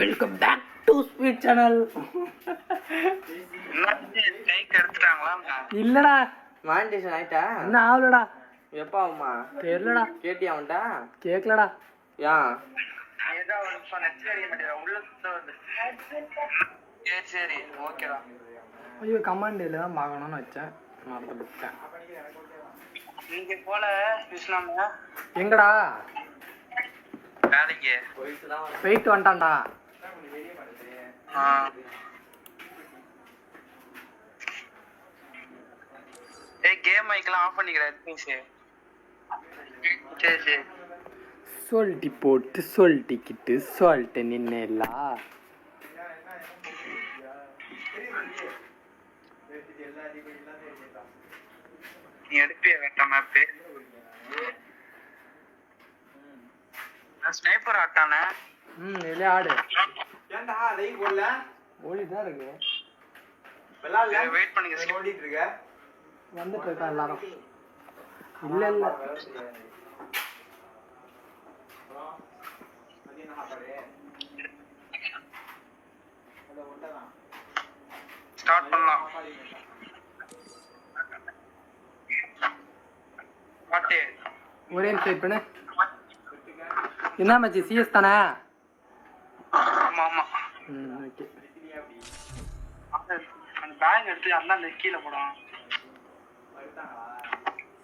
Welcome back to sweet channel. இல்லடா monetization ஆயிட்டா? என்ன ஆகலடா. எப்போ ஆகுமா தெரியலடா. கேட்டியா அவன்டா? கேட்கலடா. ஏன்? சரி ஓகேடா. ஐயோ கமாண்டில் தான் பார்க்கணும்னு வச்சேன், மறந்து விட்டேன். நீங்க போல இஸ்லாமியா எங்கடா? வேலைக்கு போயிட்டு வந்துட்டான்டா. கேம் மைக்கெல்லாம் ஆஃப் பண்ணிக்கிறேன். சரி சரி சொல்லிட்டு போட்டு சொல்லிக்கிட்டு சொல்லிட்டு நின்னேலா. நீ எடுப்பிய வேண்டாம் மேப்பு ஸ்னைப்பர் ஆட்டானே. வெளியே ஆடு. ஏன்டா லைவ் போடல? ஓடிதான் இருக்கு. வெயிட் பண்ணுங்க, ஓடிட்டு இருக்க. வந்துட்டு இருக்கா எல்லாரும். இல்ல இல்ல ஸ்டார்ட் பண்ணலாம். பாட்டு ஒரே நிமிஷம் பண்ணு. என்ன மச்சி, சிஎஸ் தானே? ஆமா ஆமா. ஓகே. அந்த பேக் எடுத்து அந்த கீழே போடும்.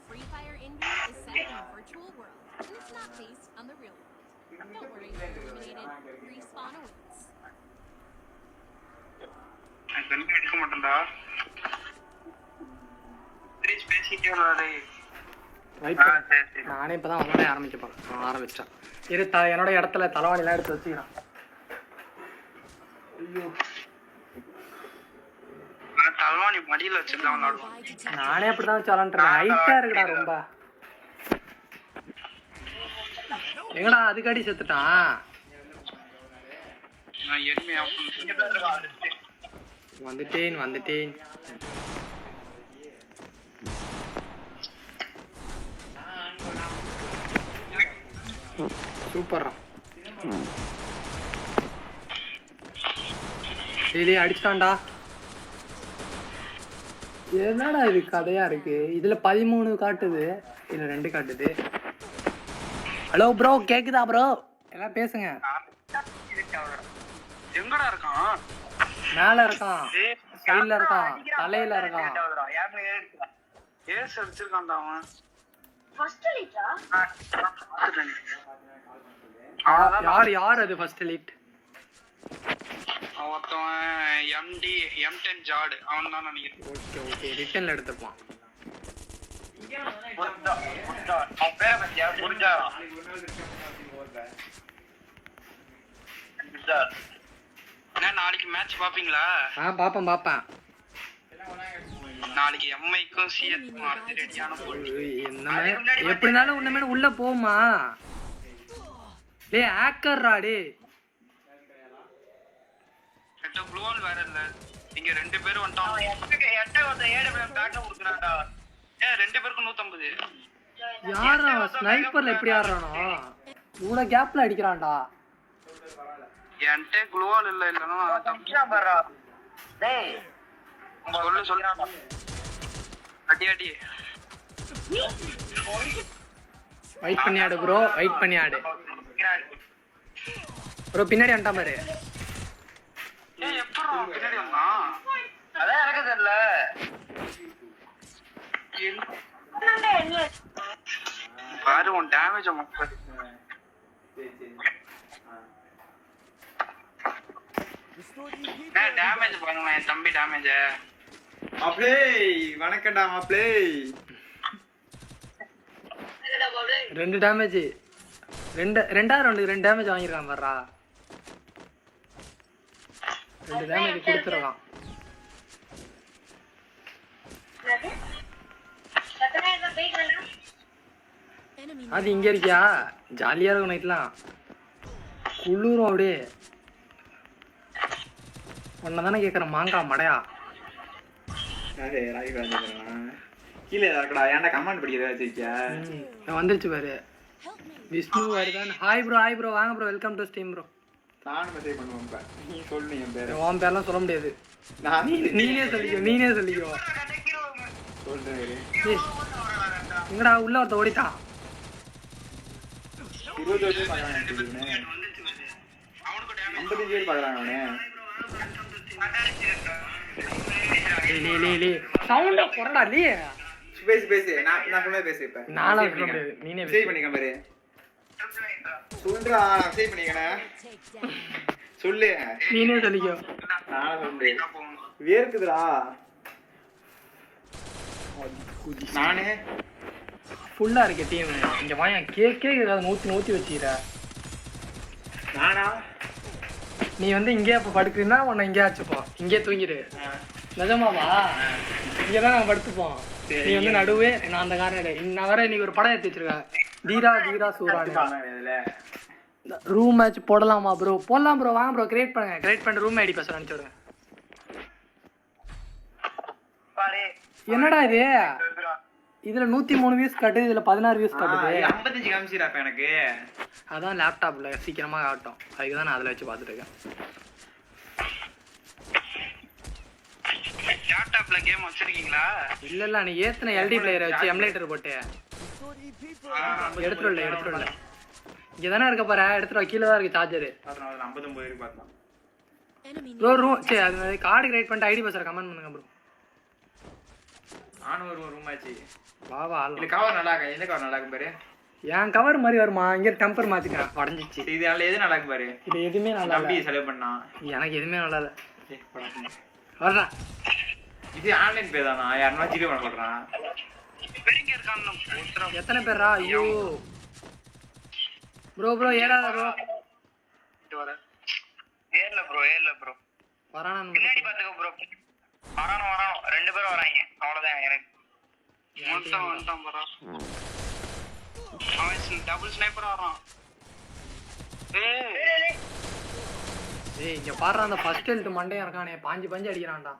Free Fire India is set in a virtual world, and it's not based on the real world. Don't worry if you're eliminated. Respawn awaits. எனக்கு எடுக்க மாட்டேன்டா. பேசிட்டே வராதே. நானே இப்பதான் அவனோட ஆரம்பிச்சேன். இரு, என்னோட இடத்துல தலைவாணிலாம் எடுத்து வச்சுக்கிறான். ஐயோ, தலைவாணி மடியில வச்சிருக்கான். நானே அப்படிதான் வச்சு விளாண்டுறேன். ஹைட்டா இருக்குடா ரொம்ப. எங்கடா அதுக்காடி செத்துட்டான்? வந்துட்டேன். சூப்பர்ரா. டெய்லி அடிச்சிட்டான்டா. என்னடா இது கதையா இருக்கு? இதுல 13 காட்டுது, இதுல 2 காட்டுது. ஹலோ ப்ரோ, கேக்குதா ப்ரோ? எல்லாம் பேசுங்க. எங்கடா இருக்கான்? மேல இருக்கான், சைடுல இருக்கான், தலையில இருக்கான். ஏஸ் அடிச்சிருக்கான்டா அவன். First leader? யார் அது ஃபர்ஸ்ட் எலிட்? அவன் எம்டி M10 ஜார்ட் அவன் தான் நினைக்கிறேன். ஓகே ரிட்டன்ல எடுத்துப்பான். அவன் பேரை பத்தியா புரிஞ்சா? நாளைக்கு மேட்ச் பாப்பீங்களா? பாப்பேன். நாளைக்கு எம்ஐக்கும் சிஎஸ்க்கும் அடுத்து ரெடியான போட்டி. எப்படினாலும் உன்ன உள்ள போமா? டேய் ஹேக்கர்ரா டேய். எட்ட குளோல் வேற இல்ல. இங்க 2 பேர் வந்துட்டான். எட்ட வந்து ஏடபிள்யூஎம் பேக்க குடுக்குறான்டா. 2 பேருக்கு 150. யாரா ஸ்னைப்பர்ல எப்படி ஆடுறானோ? இவ்வளவு கேப்ல அடிக்கிறான்டா. என்கிட்ட குளோல் இல்லனா தப்பிச்சா பாறா. டேய் சொல்லு. அடி. வெயிட் பண்ணி ஆடு ப்ரோ, ப்ரோ பின்னாடி வந்துட்டான் பாரு. ஏய் எப்பறா பின்னாடி வந்தான்? அதான் எனக்கு தெரியல. பாரு உன் டேமேஜ் மக்கள். டேமேஜ் பாருங்க என் தம்பி டேமேஜ். மாப்ளே வணக்கம்டா மாப்ளே. 2 டேமேஜ். ரெண்டாவது ரவுண்டுக்கு 2 டேமேஜ் வாங்கிருக்கான் பாருடா. 2 டேமேஜ் கொடுத்துருக்கான். அது இங்க இருக்கியா? ஜாலியா இருக்கும் நைட்லாம். குளிரும் அப்படியே. உன்னதானே கேக்குறேன் மாங்காய் மடையா. கீழே இருக்கடா. ஏன்டா கமெண்ட் படிக்கிறதா வச்சிருக்கியா? வந்துருச்சு பாரு. விஷ்ணு வருதான். ஹாய் ப்ரோ வாங்க bro, welcome to stream bro. நானும் மெசேஜ் பண்ணுவேன் இப்ப. நீ சொல்லு என் பேரை. உன் பேர்லாம் சொல்ல முடியாது. நான் நீனே சொல்லிக்கோ. சொல்றேன் இரு. எங்கடா உள்ள ஒருத்த ஓடிட்டான். 20 வருஷம் பார்க்கறான் எனக்கு இவனே. 50 பேர் பார்க்கறான் அவனே. லே சவுண்ட போறடா லே. பேசு. நான் சொன்னது பேசு இப்ப. நானா சொல்ல முடியாது. நீனே சேவ் பண்ணிக்க பாரு. சொல்றா சேவ் பண்ணிக்கனே. சொல்லு. நீனே சொல்லிக்கோ. நான் சொல்றேன். வேர்க்குதுடா. நானே ஃபுல்லா இருக்கு டீம். இங்க வாயா கேக்கே ஏதாவது நூத்தி வச்சிரா. நானா நீ வந்து இங்கே அப்ப படுக்குறீன்னா உன்னை இங்கே ஆச்சுப்போ. இங்கே தூங்கிடு. நிஜமாவா? இங்கதான் நாங்க படுத்துப்போம். நீ வந்து நடுவே நான் அந்த காரணம் நான் வேற இன்னைக்கு ஒரு படம் எடுத்து வச்சிருக்கேன். தீரா சூரானு ரூம் மேட்ச் போடலாமா ப்ரோ? போடலாம் ப்ரோ. வாங்க ப்ரோ கிரியேட் பண்ணுங்க. கிரியேட் பண்ணி ரூம் ஐடி பாஸ்வேர்ட் அனுப்பிச்சு விடுங்க. என்னடா இது? இதுல 103 வியூஸ் காட்டுது. இதுல 16 வியூஸ் காட்டுது. 55 காமிச்சிரா இப்ப எனக்கு. அதான் லேப்டாப்ல சீக்கிரமா காட்டும். அதுக்கு தான் நான் அதுல வச்சு பார்த்துட்டு இருக்கேன். லேப்டாப்ல கேம் வச்சிருக்கீங்களா? இல்ல நீ ஏத்துன எல்டி பிளேயரை வச்சு எமுலேட்டர் போட்டு எடுத்துடல. இங்க தானே இருக்க பாரு. எடுத்துட்டு கீழே தான் இருக்கு சார்ஜர். 59 இருக்கு பார்த்தா. ப்ரோ ரூம் சரி அது கார்டு கிரியேட் பண்ணிட்டு ஐடி பாஸ்வேர்ட் கமெண்ட் பண்ணுங்க ப்ரோ. ஆன ஒரு ரூம் ஆச்சு. வா இல்ல கவர் நல்லா இருக்கு. என்ன கவர் நல்லா இருக்கு பாரு. என் கவர் மாதிரி வருமா? இங்க டெம்பர் மாத்திட்டேன். உடைஞ்சிச்சு. இது நல்ல எது நல்லா இருக்கு பாரு. இது எதுவுமே நல்லா இல்ல. நம்பி செலவு பண்ணா. எனக்கு எதுவுமே நல்லா இல்ல. வரடா. இது ஆன்லைன் பே தானா? யாரனா ஜிபே பண்ண சொல்றான். பெரிங்க இருக்கானே. எத்தனை பேரா? ஐயோ ப்ரோ ஏறாத ப்ரோ. ஏர்ல ப்ரோ. வரானா பின்னாடி பாத்துக்கோ ப்ரோ. வரானோ 2 பேரும் வராங்க. அவ்வளவுதான் எனக்கு. வந்துட்டான் ப்ரோ. அவன் டபுள் ஸ்னைப்பர் வரான். ஏய் இங்க பாறா அந்த ஃபர்ஸ்ட் ஹெல்த் மண்டையா இருக்கானே. பாஞ்சு அடிக்கிறான்டா.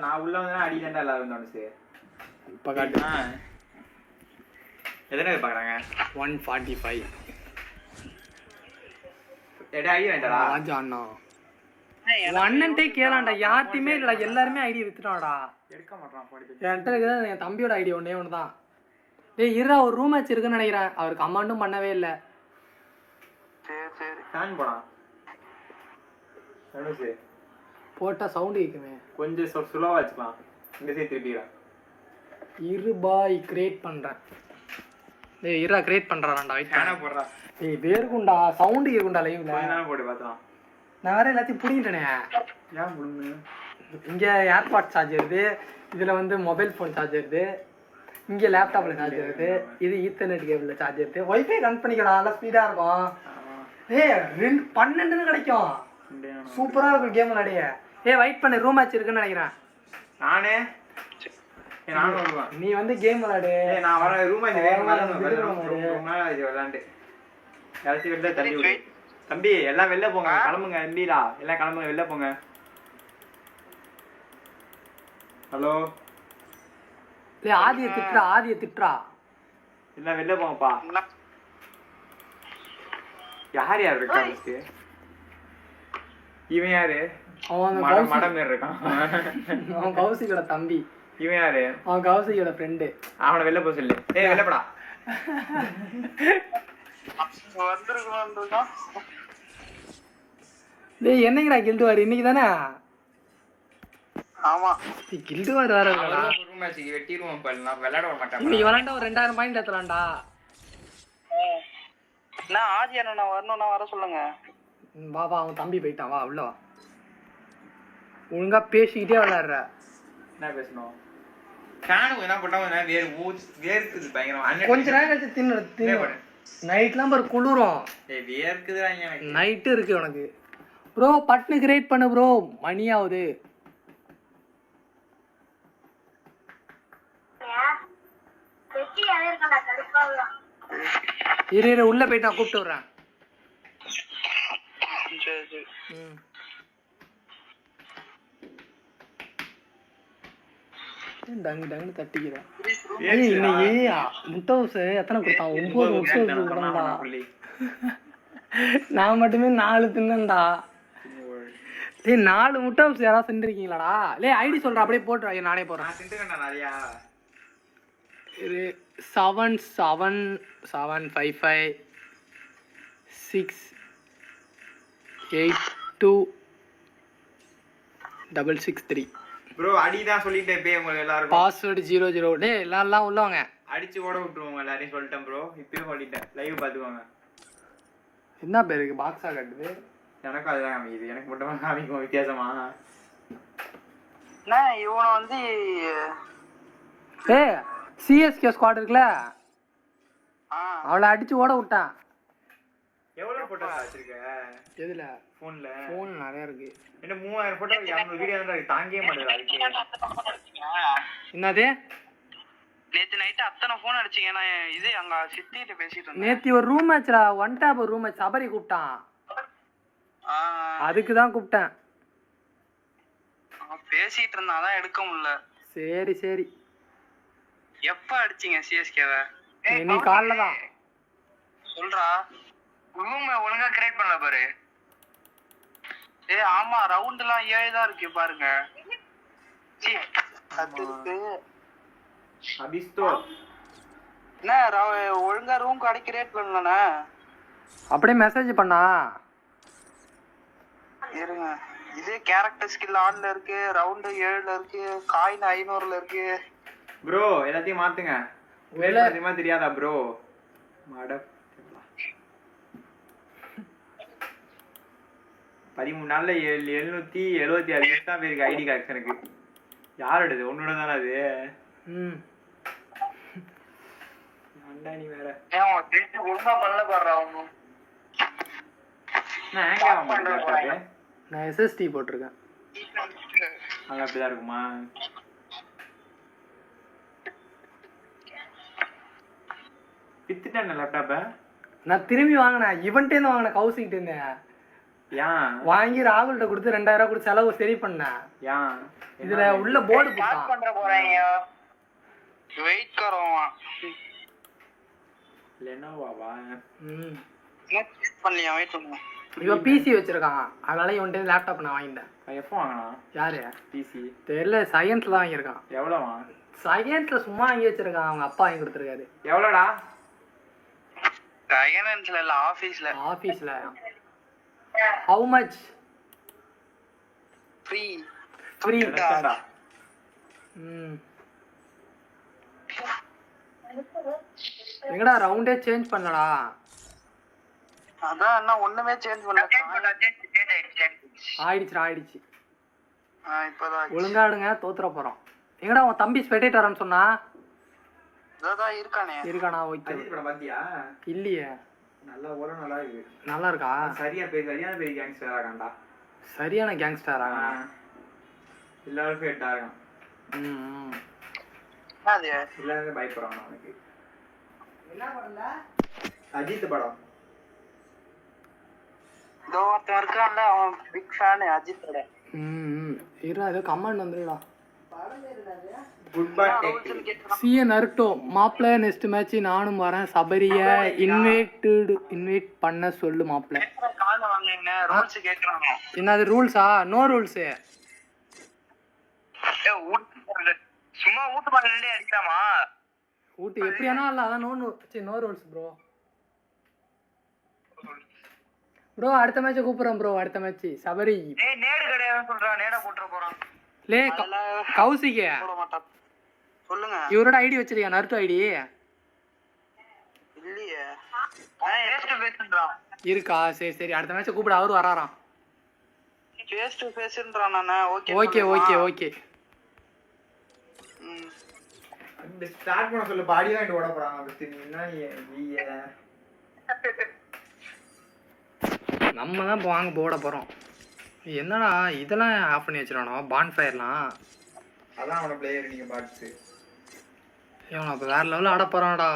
நான் உள்ள வந்தா அடிக்கண்டா எல்லாரும் தோணுச்சு. இப்ப காட்டு. எதனை பாக்குறாங்க? 145. எடா ஐடி வேண்டடா. ராஜா அண்ணா. அண்ணன்ட்டே கேளாண்டா. யார்ட்டையுமே இல்லடா. எல்லாருமே ஐடி வித்துட்டான்டா. எடுக்க மாட்டான் போடி. என்கிட்ட இருக்குது என் தம்பியோட ஐடி ஒண்ணே தான். டேய் இருடா ஒரு ரூம் மேட்ச் இருக்குன்னு நினைக்கிறேன். அவர் கமாண்டும் பண்ணவே இல்ல. சரி நான் போறான். தனுஷ் போட்டா சவுண்ட் கேக்குமே. கொஞ்சம் ஸ்லோவா வச்சுக்கலாம். இந்த சைடு திருப்பிடா. இரு பாய் கிரியேட் பண்றேன். டேய் இருடா கிரியேட் பண்றான்டா. வெயிட் காண போறா. டேய் வேர்க்குண்டா சவுண்ட் கேக்குண்டா லைவ்ல. கொஞ்ச நேரம் போடு பார்த்தலாம். நான் வேற எல்லாத்தையும் புடிங்கிட்டேனே. ஏன் புடுங்க? இங்க ஏர்பாட் சார்ஜர் இருக்கு. இதுல வந்து மொபைல் போன் சார்ஜர் இருக்கு. இங்க லேப்டாப்ல சார்ஜர் இருக்கு. இது ஈத்தர்நெட் கேபிள்ல சார்ஜர் இருக்கு. வைஃபை கனெக்ட் பண்ணிக்கலாம். நல்லா ஸ்பீடா இருக்கும். ஏய் 12 கிடைக்கும். சூப்பரா இருக்கும் கேம் விளையாடிய. ஏய் வெயிட் பண்ணு ரூம் மேட்ச் இருக்குன்னு நினைக்கிறேன். நானே நானும் வருவேன். நீ வந்து கேம் விளையாடு. ஏய் நான் வர ரூம் மேட்ச் விளையாண்டு கடைசி வெளில தள்ளி விடு. தம்பி எல்லாம் வெளில போங்க. கிளம்புங்க எம்பிடா. எல்லாம் கிளம்புங்க வெளில போங்க. ஹலோ டேய் ஆதியை திட்றா. எல்லாம் வெளில போங்கப்பா. யார் இருக்கா ஃபர்ஸ்ட்? இவன் யாரு? அவன் மடம் மேல இருக்கான். அவன் கௌசிகோட தம்பி. இவன் யாரு? அவன் கௌசிகோட ஃப்ரெண்டு. அவனை வெளில போக சொல்லு. ஏய் வெளில போடா. டேய் என்னங்கடா கில்டு வார் இன்னைக்கு தானே? ஆமா கில்டு வார் வேற இருக்கா? ரூம் மேட்ச்க்கு வெட்டிடுவோம். இப்ப நான் விளையாட வர மாட்டேன். இன்னைக்கு விளையாண்டா ஒரு 2000 பாயிண்ட் ஏத்தலாம்டா. நான் ஆதி அண்ணா வரணும்னா வர சொல்லுங்க. வா அவன் தம்பி போயிட்டான். வா உள்ள வா. ஒழுங்கா பேசிக்கிட்டே விளையாடுற. என்ன பேசணும்? ஃபேன் என்ன போட்டா வேர்க்குது பயங்கரமா. கொஞ்ச நேரம் கழிச்சு தின்னு. நைட்லாம் பாரு குளிரும். ஏய் வேர்க்குதுடா எனக்கு. நைட் இருக்கு உனக்கு. ப்ரோ பட்னு கிரியேட் பண்ணு ப்ரோ. மணி ஆகுது. இரு உள்ள போயிட்டு நான் கூப்பிட்டு வர்றேன். டங்கு தட்டிக்கிறேன். இன்னைக்கு முட்டை ஹவுஸ் எத்தனை கொடுத்தான்? 9 முட்டை ஹவுஸ் கொடுத்தான்டா. நான் மட்டுமே 4 தின்னேன்டா. டேய் 4 முட்டை பப்ஸ் யாராவது தின்னுருக்கீங்களாடா? லே ஐடி சொல்றேன் அப்படியே போட்டு நானே போடுறேன். நான் தின்னுக்கேன்டா நிறையா. இது 7755682663 ப்ரோ அடிதான் சொல்லிட்டேன் இப்பயே உங்களுக்கு எல்லாருக்கும். பாஸ்வேர்டு 00. டேய் எல்லாம் உள்ள வாங்க. அடிச்சு ஓட விட்டுருவோம் எல்லாரையும் சொல்லிட்டேன் ப்ரோ. இப்பயே சொல்லிட்டேன். லைவ் பாத்துக்கோங்க. என்ன பேருக்கு பாக்ஸா கட்டுது? எனக்கும் அதுதான் காமிக்குது. எனக்கு மட்டும் காமிக்கும் வித்தியாசமா. இவனை வந்து ஏய் சிஎஸ்கே ஸ்குவாட் இருக்குல்ல, அவளை அடிச்சு ஓட விட்டான். எவ்வளவு போட்டோஸ் வச்சிருக்க? எதுல? போன்ல. போன் நிறைய இருக்கு. என்ன 3000 போட்டோ 200 வீடியோ தான் இருக்கு. தாங்கவே மாட்டேங்குது அதுக்கு. என்னது? நேத்து நைட்டு அத்தனை போன் அடிச்சீங்க. நான் இது அங்க சித்திட்ட பேசிட்டு இருந்தேன். நேத்தி ஒரு ரூம் மேட்ச்ல ஒன் டேப் ஒரு ரூம் மேட்ச் சபரி கூப்பிட்டான். அதுக்கு தான் கூப்பிட்டேன். பேசிட்டு இருந்தா அதான் எடுக்க முடியல. சரி சரி. எப்ப அடிச்சீங்க சிஎஸ்கேவை? நீ காலைல தான் சொல்றா. ரூம் ஒழுங்கா கிரியேட் பண்ணல பாரு. ஆமா ரவுண்ட் எல்லாம் 7 தான் இருக்கு பாருங்க. அபிஸ்தோ என்ன ஒழுங்கா ரூம் கடை கிரியேட் பண்ணலண்ணா. அப்படியே மெசேஜ் பண்ணா இருங்க. இதே கேரக்டர் ஸ்கில் ஆன்ல இருக்கு, ரவுண்ட் 7ல இருக்கு, காயின் 500ல இருக்கு. ப்ரோ எல்லாத்தையும் மாத்துங்க. வேலை அதிகமா தெரியாதா ப்ரோ? மாட 13 நாள்ல 776 தான் பேருக்கு ஐடி கலெக்ஷனுக்கு. யாரோடது? உன்னோட தானே அது? நீ வேற ஒழுங்கா பண்ணல பாடுறா. ஒன்னும் நான் எஸ்எஸ்டி போட்டிருக்கேன். அங்க அப்படிதான் இருக்குமா? வித்துட்டேன் லேப்டாப்ப. நான் திரும்பி வாங்கினேன். இவன்ட்டே இருந்து வாங்கினேன். கவுசிக்கிட்டு இருந்தேன். ஏன் வாங்கி ராகுல்கிட்ட கொடுத்து 2000 கொடுத்து செலவு சரி பண்ணேன். ஏன் இதுல உள்ள போர்டு போட்டான். பண்ற போறாங்க. வெயிட் கரோவா லெனோவாவா? பண்ணியா வெயிட் பண்ணு. இவன் பிசி வச்சிருக்கான். அதனால இவன்ட்டு லேப்டாப் நான் வாங்கிட்டேன். எப்போ வாங்கினா? யாரு? பிசி தெரியல. சயின்ஸ்ல தான் வாங்கியிருக்கான். எவ்வளோவா? சயின்ஸ்ல சும்மா வாங்கி வச்சிருக்கான். அவங்க அப்பா வாங்கி கொடுத்துருக்காரு. எவ்வளோடா? சயின்ஸ்ல இல்ல ஆபீஸ்ல. ஆபீஸ்ல. How much? ஃப்ரீ. ஃப்ரீ. எங்கடா ரவுண்டே சேஞ்ச் பண்ணலடா. அதான் என்ன ஒண்ணுமே சேஞ்ச் பண்ணல. ஆயிடுச்சு. இப்பதான் ஒழுங்கா ஆடுங்க. தோத்துற போறோம். எங்கடா உன் தம்பி ஸ்பெக்டேட்டர்னு சொன்னா? அதான் இருக்கானா? ஓகே. படம் பாத்தியா? இல்லையே. நல்லா ஓரம் நல்லா இருக்கு. நல்லா இருக்கா? சரியான பெரிய கேங்ஸ்டரா இருக்கான்டா. சரியான கேங்ஸ்டரா? எல்லாரும் ஃபேட்டா இருக்கான். அது எல்லாரும் பயப்படுறாங்க அவனுக்கு. என்ன படம்ல? அஜித் படம். இதோ ஒருத்தன் இருக்கான்ல, அவன் பிக் ஃபேன் அஜித்தோட. இருடா ஏதோ கமெண்ட் வந்துடுடா. Good bye. சிஏ நருட்டோ மாப்ள நெக்ஸ்ட் மேட்ச் நானும் வரேன். சபரிய இன்வைட் பண்ண சொல்லு மாப்ள. கால வாங்குங்க. ரூல்ஸ் கேக்குறாங்க. என்னது ரூல்ஸா? No rules. சும்மா ஊட்டு பாக்கலே அடிக்கலாமா? ஊட்டு எப்படியானா இல்ல. அதான் நோ ரூல்ஸ் ப்ரோ. ப்ரோ அடுத்த மேட்ச் கூப்பிடுறேன் ப்ரோ. அடுத்த மேட்ச் சபரி. ஏய் நேடு கிடையாதுன்னு சொல்றான். நேட போட்ற போறான். லே கௌசிகே போட மாட்டான். சொல்லுங்க. இவரோட ஐடி வச்சிருக்கியா? நருட்டோ ஐடி இல்லையே. ஃபேஸ் டு ஃபேஸ்ன்றான். இருக்கா? சரி அடுத்த மேட்ச் கூப்பிடு. அவரு வராராம். Face to ஃபேஸ்ன்றான். நானே ஓகே. இந்த ஸ்டார்ட் பண்ண சொல்லு. பாடி தான் ஓட போறாங்க. அப்படி என்ன நீ நம்ம தான் இப்போ வாங்க போட போகிறோம். என்னடா இதெல்லாம் ஆஃப் பண்ணி வச்சிருவானோ? பான்ஃபயர்லாம். அதான் அவனை பிளேயர் நீங்கள் பாட்ஸு. இவன் அப்போ வேறு லெவலில் ஆட போகிறான்டா.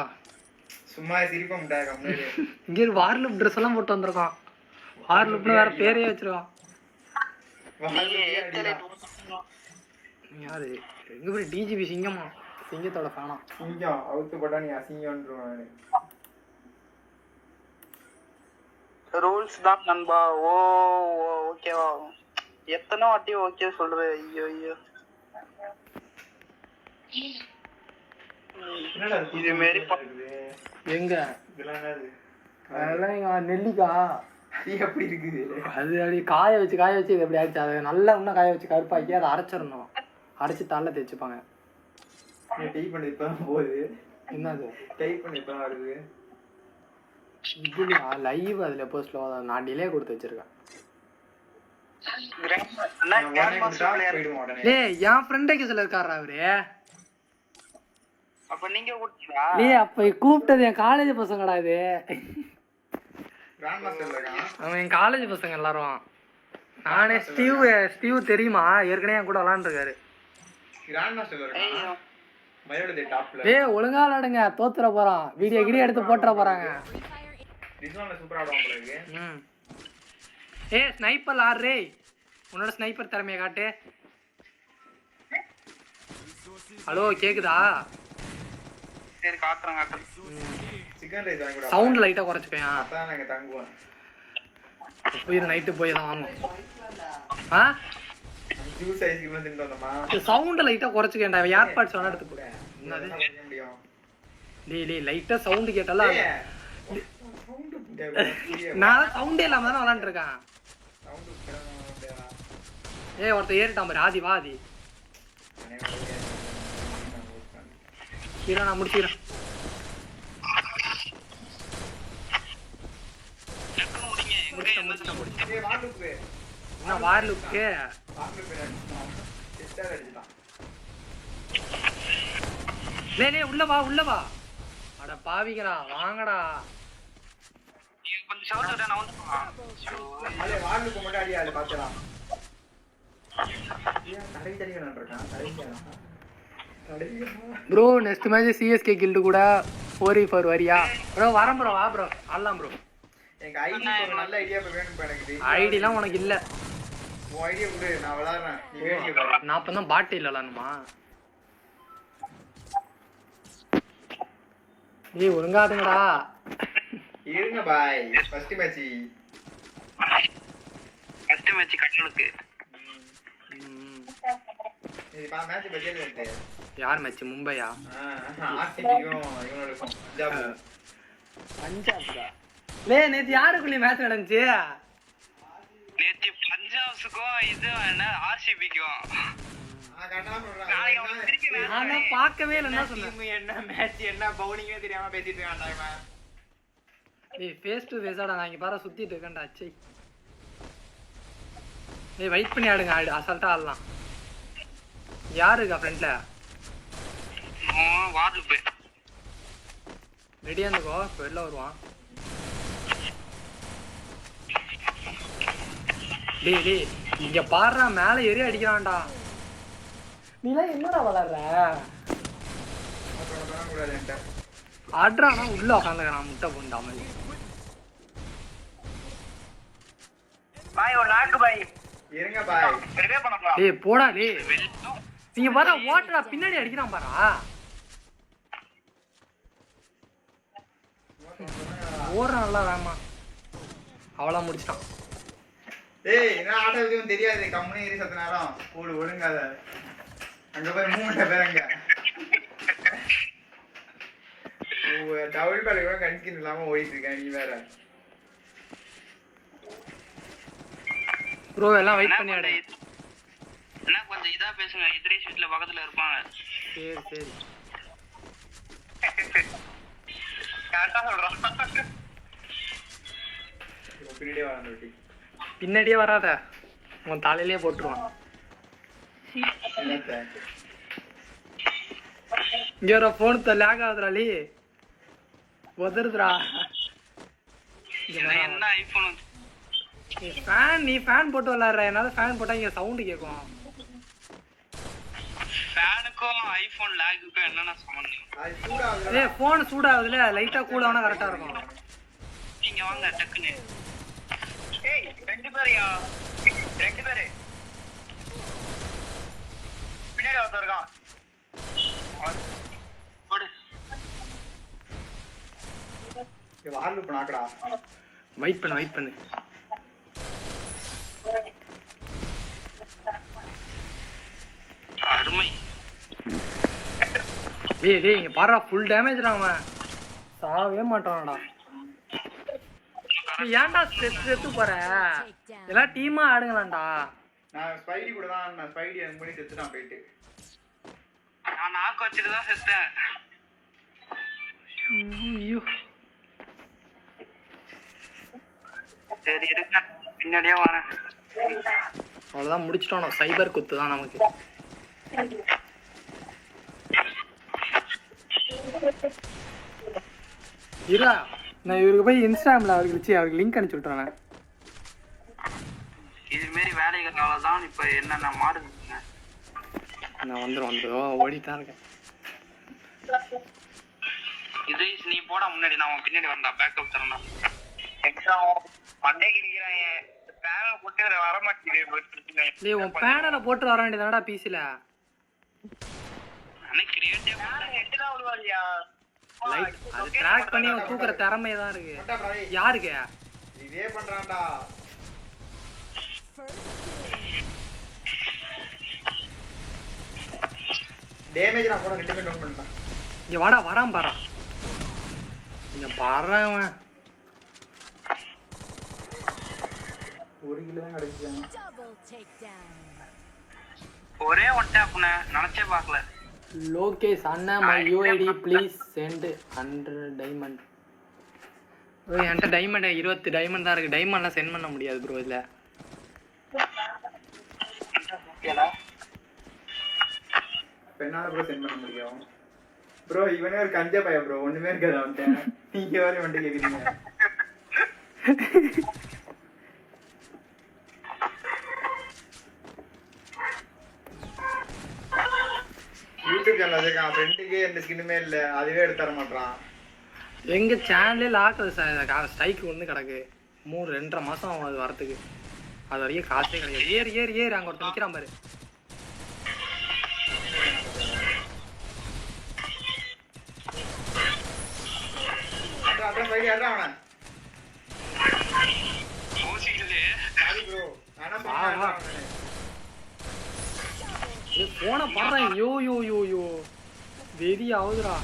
சும்மா சிரிப்ப முடியாது. இங்கே வார்லுப் ட்ரெஸ் எல்லாம் போட்டு வந்திருக்கான். வார்லுப்னு வேறு பேரே வச்சிருக்கான். யாரு? எங்கே போய் டிஜிபி சிங்கமா? சிங்கத்தோட ஃபேனா? சிங்கம் அவுத்து போட்டா நீ அசிங்கம்ன்றான். ரூல்ஸ் தான் நண்பா. ஓ ஓகேவா? எத்தனை வாட்டி ஓகே சொல்ற? ஐயோ ஐயோ. என்னடா இது மாரி எங்க இதெல்லாம் என்னது? அதெல்லாம் எங்க நெல்லிக்காய். டீ எப்படி இருக்குது? அது அப்படி காய வச்சு இது எப்படி ஆயிடுச்சு. அதை நல்லா இன்னும் காய வச்சு கருப்பாக்கி அதை அரைச்சிடணும். அரைச்சி தலை தேய்ச்சிப்பாங்க. டீ பண்ணி இப்பதான் போகுது. என்னது டைப் பண்ணி இப்பதான் வருது. இதுலையா லைவ் அதுல எப்போ ஸ்லோவா தான் நான் டிலே கொடுத்து வச்சிருக்கேன். போயிடுவோம் உடனே. டேய் என் ஃப்ரெண்டே சொல்ல இருக்காரா அவரு. அப்ப நீங்க கூட்டிங்களா? டேய் அப்ப கூப்பிட்டது என் காலேஜ் பசங்கடா இது. கிராண்ட் மாஸ்டர்ல இருக்கான். அவன் என் காலேஜ் பசங்க எல்லாரும். நானே ஸ்டீவ் தெரியுமா? ஏற்கனவே என் கூட விளாண்டுருக்காரு. கிராண்ட் மாஸ்டர்ல இருக்கான். மயோலஜி டாப்ல. டேய் ஒழுங்கா விளாடுங்க, தோத்துற போறான். வீடியோ கிடியோ எடுத்து போட்டுற போறாங்க. டிஸ்லான்ல சூப்பரா ஆடுவான் போல இருக்கு. ஏய் ஸ்னைப்பர் ஆடுறே. உன்னோட ஸ்னைப்பர் திறமையை காட்டு. ஹலோ கேக்குதா? சரி காட்டுறேன். சிக்கன் ரைஸ் வாங்கி கூட. சவுண்ட் லைட்டா குறைச்சுக்கேன். அதான் நாங்க தங்குவோம். போய் நைட்டு போய் தான் வாங்கணும். ஆ ஜூஸ் ஐஸ்கிரீம் தின்னு வந்தோமா. சவுண்ட் லைட்டா குறைச்சுக்கேன்டா. ஏர்பாட்ஸ் வேணா எடுத்து போடு. என்னது பண்ண முடியும்? டேய் லைட்டா சவுண்ட் கேட்டல. சவுண்ட் நான் சவுண்டே இல்லாம தான விளையாண்டு இருக்கேன். சவுண்ட் ஏய் ஒருத்தர் ஏறிட்டான் பாரு. ஆதி வா ஆதி. ஹீரோ நான் முடிச்சிக்கிறேன். ஏய் வாலுக்கு என்ன வார்லுக்கு எஸ்டர் அடிச்சான். லே உள்ள வா. அட பாவிங்களா வாங்கடா. கொஞ்சம் ஷவுட் நான் வந்து அலே வாலுக்கு மட்டும் அடி அது பாக்கலாம். ஏன் தடை தடிக்கணும் இருக்கான். தடைக்கணும். Bro next match CSK guild கூட 4v4 வரியா? ப்ரோ வரேன் ப்ரோ. வா ப்ரோ ஆடலாம் ப்ரோ. எனக்கு ஐடி ஒரு நல்ல ஐடியா வேணும் எனக்கு. ஐடிலாம் உனக்கு இல்ல. உன் ஐடியா கொடு நான் விளையாடுறேன். நீ வேடிக்கை பாரு. நான் அப்பதான் பாட்டு இல்லலானுமா. ஏய் ஒழுங்காதுங்கடா. இருங்க பாய். First match கட்டலுக்கு. இது பா மேட்ச் பஜேல இருக்கு. யார் மேட்ச்? மும்பையா? ஆர்சிபிக்கும் இவனுக்கும் பஞ்சாப்டா. லே நேத்து யாருக்குள்ள மேட்ச் நடந்துச்சு? நேத்து பஞ்சாப்ஸ்க்கும் இது என்ன ஆர்சிபிக்கும். ஆனா பார்க்கவே இல்ல. என்ன சொன்ன? என்ன மேட்ச் என்ன பவுலிங்கே தெரியாம பேசிட்டு இருக்கான்டா இவன். ஏய் ஃபேஸ் டு ஃபேஸாடா. நான் இங்க பாரு சுத்திட்டு இருக்கேன்டா. அச்சை. ஏய் வெயிட் பண்ணி ஆடுங்க. அசால்ட்டா ஆடலாம். யாரு இருக்கா ஃப்ரண்ட்ல? வார்லுக்கு ரெடியா இருந்துக்கோ. இப்போ வெளில வருவான். டேய் இங்க பாடுறா. மேல ஏறி அடிக்கிறான்டா. நீலாம் என்னடா வளர்ற? ஆடுறானா உள்ள உட்காந்துக்கிறான். முட்டை போண்டாம. பாய் ஒரு நாக்கு பாய். இருங்க பாய். ரிவே பண்ணலாம். டேய் போடா டேய். நீங்க பாரு ஓட்டடா பின்னாடி அடிக்கிறான் பாரா. ஓடுறான் நல்லா வேமா. அவளா முடிச்சிட்டான். ஏய் என்ன ஆட்ட எதுவும் தெரியாது. கம்பெனி ஏறி சத்த நேரம் போடு ஒழுங்காத. அங்க போய் மூமெண்ட பேரங்க. டபுள் பேல கூட கன்கின் இல்லாம ஓடிட்டு இருக்கேன். நீ வேற ப்ரோ எல்லாம் வெயிட் பண்ணி ஆடு. என்ன கொஞ்சம் இதா பேசுங்க. எதிரே சீட்ல பக்கத்துல இருப்பாங்க. சரி கரெக்டா சொல்றோம். பின்னாடியே வரான் ரொட்டி. பின்னாடியே வராத. உன் தலையிலேயே போட்டுருவான். என்னத்த இங்க ஒரு போன் லேக் ஆகுதுடா. லீ உதறுதுடா. என்ன ஐபோன் நீ ஃபேன் போட்டு விளையாடுற. என்னால ஃபேன் போட்டா இங்க சவுண்ட் கேட்கும். ஃபேனுக்கும் ஐபோன் லாகுக்கும் என்னன்னா சம்பந்தம்? அது சூடாகுது. ஏய் போன் சூடாகுதுல. லைட்டா கூல் ஆனா கரெக்டா இருக்கும். நீங்க வாங்க டக்குன்னு. ஏய் ரெண்டு பேரையா? ரெண்டு பேரு பின்னாடி ஒருத்தர் இருக்கான். போடு. வார்லு பண்ணாக்கடா. வெயிட் பண்ணு அருமை. டேய் இங்க பாறா ஃபுல் டேமேஜ்டா அவன். சாவே மாட்டானடா. நீ ஏன்டா செத்து போற? எல்லாம் டீமா ஆடுங்களாம்டா. நான் ஸ்பைடி கூட தான் நான் ஸ்பைடி எனக்கு முன்னாடி செத்துட்டான் போயிட்டு. நான் நாக்கு வச்சுட்டு தான் செத்தேன். ஐயோ சரி இருக்க பின்னாடியே வரேன். அவ்வளோதான் முடிச்சிட்டோம். சைபர் குத்து தான் நமக்கு. இரா நான் இவருக்கு போய் இன்ஸ்டாகிராமில் அவருக்கு லிங்க் அனுப்பிச்சு விட்றேன். இது மாரி வேலைகளால தான் இப்போ என்னென்ன மாறுதுங்க. நான் வந்துடும் ஓடித்தான் இருக்கேன். இது நீ போட முன்னாடி நான் உன் பின்னாடி வந்தா பேக்கப் தரேன்டா. எக்ஸாம் மண்டே கிரிக்கிறாங்க. பேனல் போட்டு வர மாட்டேங்குது. டேய் உன் பேனலை போட்டு வர வேண்டியதானடா பிசில. அன்னைக்கு கிரியேட்டிவ் ஹெட் தான் விடுவாரியா. லைட் அது ட்ராக் பண்ணி அவன் தூக்குற திறமை தான் இருக்கு. யாருக்கு இதே பண்றான்டா. டேமேஜ் நான் கூட 2 பேர் டவுன் பண்ணிட்டேன். இங்க வரான் பாறா. இங்க பாறா அவன். 1 கிலோ தான் கிடைச்சான். ஒரே ஒன் டேப்னே நினைச்சே பார்க்கல. லோகேஷ் அண்ணா my UID please send 100 diamond. ஓ என்கிட்ட டைமண்ட் 20 டைமண்ட் தான் இருக்கு. டைமண்ட்லாம் சென்ட் பண்ண முடியாது ப்ரோ இதுல. பெண்ணால ப்ரோ சென்ட் பண்ண முடியும் ப்ரோ. இவனே ஒரு கஞ்சா பைய ப்ரோ. ஒண்ணுமே இருக்காது அவன்கிட்ட. நீங்க வேற வந்து கேக்குறீங்க. யூடியூப் சேனல் வச்சிருக்கான். ஃப்ரெண்டுக்கே எந்த ஸ்கின்னுமே இல்ல. அதுவே எடுத்து தர மாட்டான். எங்க சேனலே லாக் ஸ்ட்ரைக் ஒன்று கிடக்கு. 2.5 மாசம் ஆகும் அது வரத்துக்கு. அது வரைக்கும் காசே கிடையாது. ஏறு அங்க ஒருத்தர் நிக்கிறான் பாரு. அப்புறம் பையன் ஏறா அவன. ஓசிலே சாரி ப்ரோ. انا சொன்னேன். ஏய் போன பறேன். யோ வெரி ஆவுதுடா.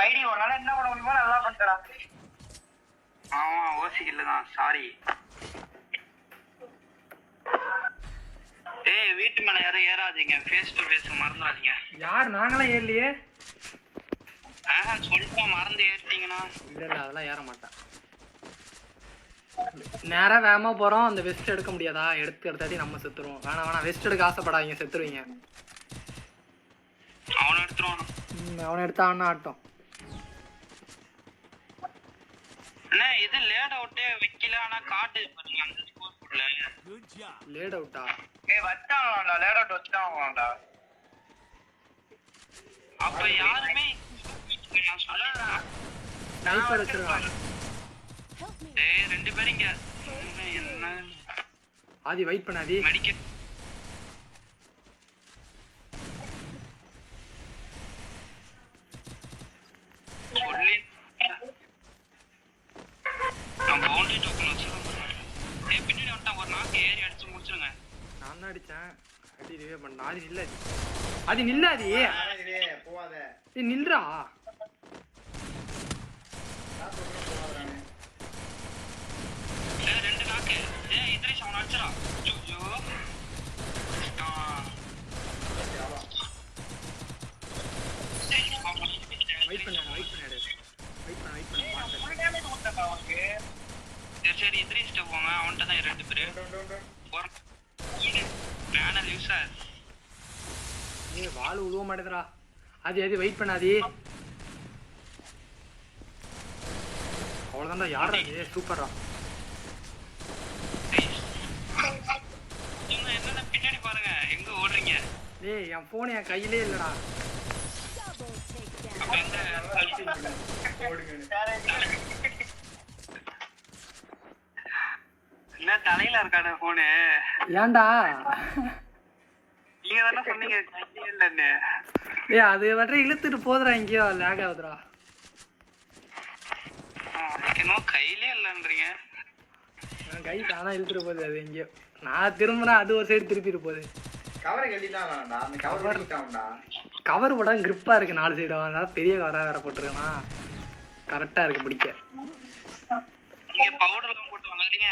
ஐடி ஒருனால என்ன பண்ண முடியுமோ நல்லா பண்ணிட்டடா. ஆமா ஓசி இல்ல தான். சாரி. ஏய் வீட்டு மேல யாரும் ஏறாதீங்க. ஃபேஸ் டு ஃபேஸ் மறந்துடாதீங்க. யார் நாங்களே ஏறலையே. சொல்லிட்டா மறந்து ஏறிட்டீங்கன்னா இல்ல அதெல்லாம் ஏற மாட்டேன். நேரா வேகமா போறோம். அந்த வெஸ்ட் எடுக்க முடியாதா? எடுத்தாட்டி நம்ம செத்துருவோம். வேணாம் வெஸ்ட் எடுக்க ஆசைப்படாதீங்க, செத்துருவீங்க. அவனை எடுத்துருவான். அவனை எடுத்தான்னு ஆட்டம். அண்ணா இது லேட் அவுட்டே வைக்கல. ஆனா காட்டு பாருங்க அந்த ஸ்கோர் போடல. லேட் அவுட்டா? ஏய் வச்சாங்கடா. Late out வச்சாங்கடா. அப்ப யாருமே நான் சொல்லலாம். ஸ்னைப்பர் வச்சிருக்கான். ஏய் 2 பேர் இங்க என்ன ஆதி வெயிட் பண்ணாதி. மெடிக்க சொல்லி நான் பவுண்டரி டோக்கன் வச்சிருக்கேன். ஏய் பின்னாடி வந்துட்டான். ஒரு நாக்கு ஏறி அடிச்சு முடிச்சிருங்க. நான் தான் அடிச்சேன். அடி ரிவே பண்ண. ஆதி நில்லாதி. போவாத. ஏய் நில்றா. ஏய் 2 நாக்கு. ஏய் இத்ரேஷ் அவன் அடிச்சறா. ஐயோ வெயிட் பண்ணு. சரி இத்ரேஷ்ட போங்க. அவன்கிட்ட தான் 2 பேரு. Panel user. ஏய் வாள் உழுவ மாட்டேதுடா. அது வெயிட் பண்ணாதி. அவ்வளவுதான்டா. யாரா இது? சூப்பர்ரா. என்னன்னா பின்னாடி பாருங்க எங்க ஓடுறீங்க. டேய் என் போன் என் கையிலே இல்லடா. என்ன தலையில இருக்கானே போனு. ஏன்டா? நீங்க தானே சொன்னீங்க கையிலே இல்லன்னு. ஏய் அது வரை இழுத்துட்டு போதுடா. எங்கேயோ லேக் ஆகுதுடா. இன்னும் கையிலே இல்லன்றீங்க. கை தானா இழுத்துட்டு போகுது அது எங்கேயோ. நான் திரும்பினா அது ஒரு சைடு திருப்பிட்டு போகுது. கவரை கட்டிதான் வேணாம்டா, அந்த கவர் பண்ணிட்டான்டா. கவர் போட கிரிப்பா இருக்கு 4 சைடு, அதனால பெரிய கவரா வேற போட்டுருக்கா. கரெக்டா இருக்கு பிடிக்க. நீங்க பவுடர் எல்லாம் போட்டு விளையாடுறீங்க?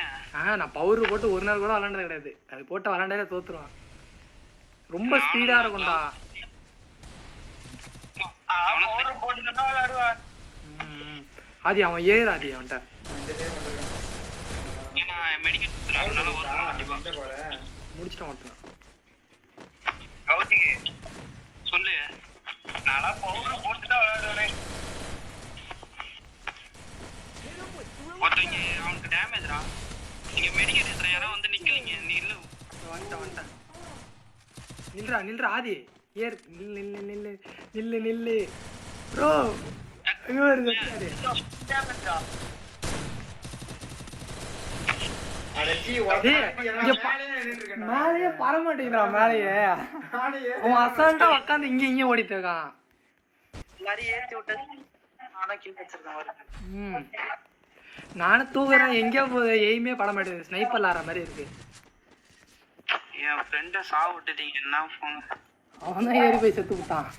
நான் பவுடர் போட்டு ஒரு நாள் கூட விளாண்டது கிடையாது. அது போட்டு விளாண்டாலே தோத்துருவான். ரொம்ப ஸ்பீடா இருக்கும்டா. பவுடர் போட்டு தான் விளையாடுவான். ஆதி அவன் ஏறு ஆதி அவன்கிட்ட. ஏன்னா மெடிக்கல் அதனால ஒரு கண்டிப்பா முடிச்சிட்டான் மட்டும். கௌதிக்கு சொல்லு. நானா பவுடர் போட்டு தான் விளையாடுவேன். ஒருத்தங்க அவனுக்கு டேமேஜ்ரா. நீங்க மெடிக்கல் எடுத்துற யாரோ வந்து நிக்கலீங்க. நீ இல்ல வந்துட்டான். நில்றா ஆதி. ஏர் நில்லு ப்ரோ. ஐயோ டேமேஜ்ரா. மேலேயே பர மாட்டேங்கிறான். மேலேயே அவன் அசால்ட்டா உட்காந்து இங்க ஓடிட்டு இருக்கான். எல்லாரும் ஏத்தி விட்டது நானா கில் வச்சிருக்கேன். நானும் தூக்குறேன், எங்கேயோ போகுது. எய்மே பட மாட்டேங்குது. ஸ்னைப்பர் ஆற மாதிரி இருக்கு. என் ஃப்ரெண்ட சாவ விட்டுட்டீங்க. என்ன போங்க. அவன் தான் ஏறி போய் செத்து விட்டான்.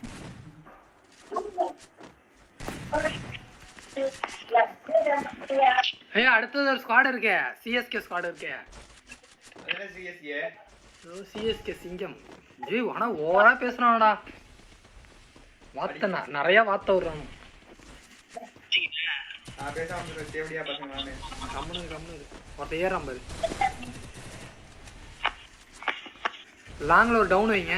அடுத்தது ஒரு ஸ்குவாட் இருக்கே, சிஎஸ்கே ஸ்குவாட் இருக்கே. சிஎஸ்கே சிங்கம். ஆனா ஓவரா பேசுறான்டா. வார்த்தை நிறைய வார்த்தை விடுறானு. ஒருத்த ஏறான் பாரு. லாங்ல ஒரு டவுன் வைங்க.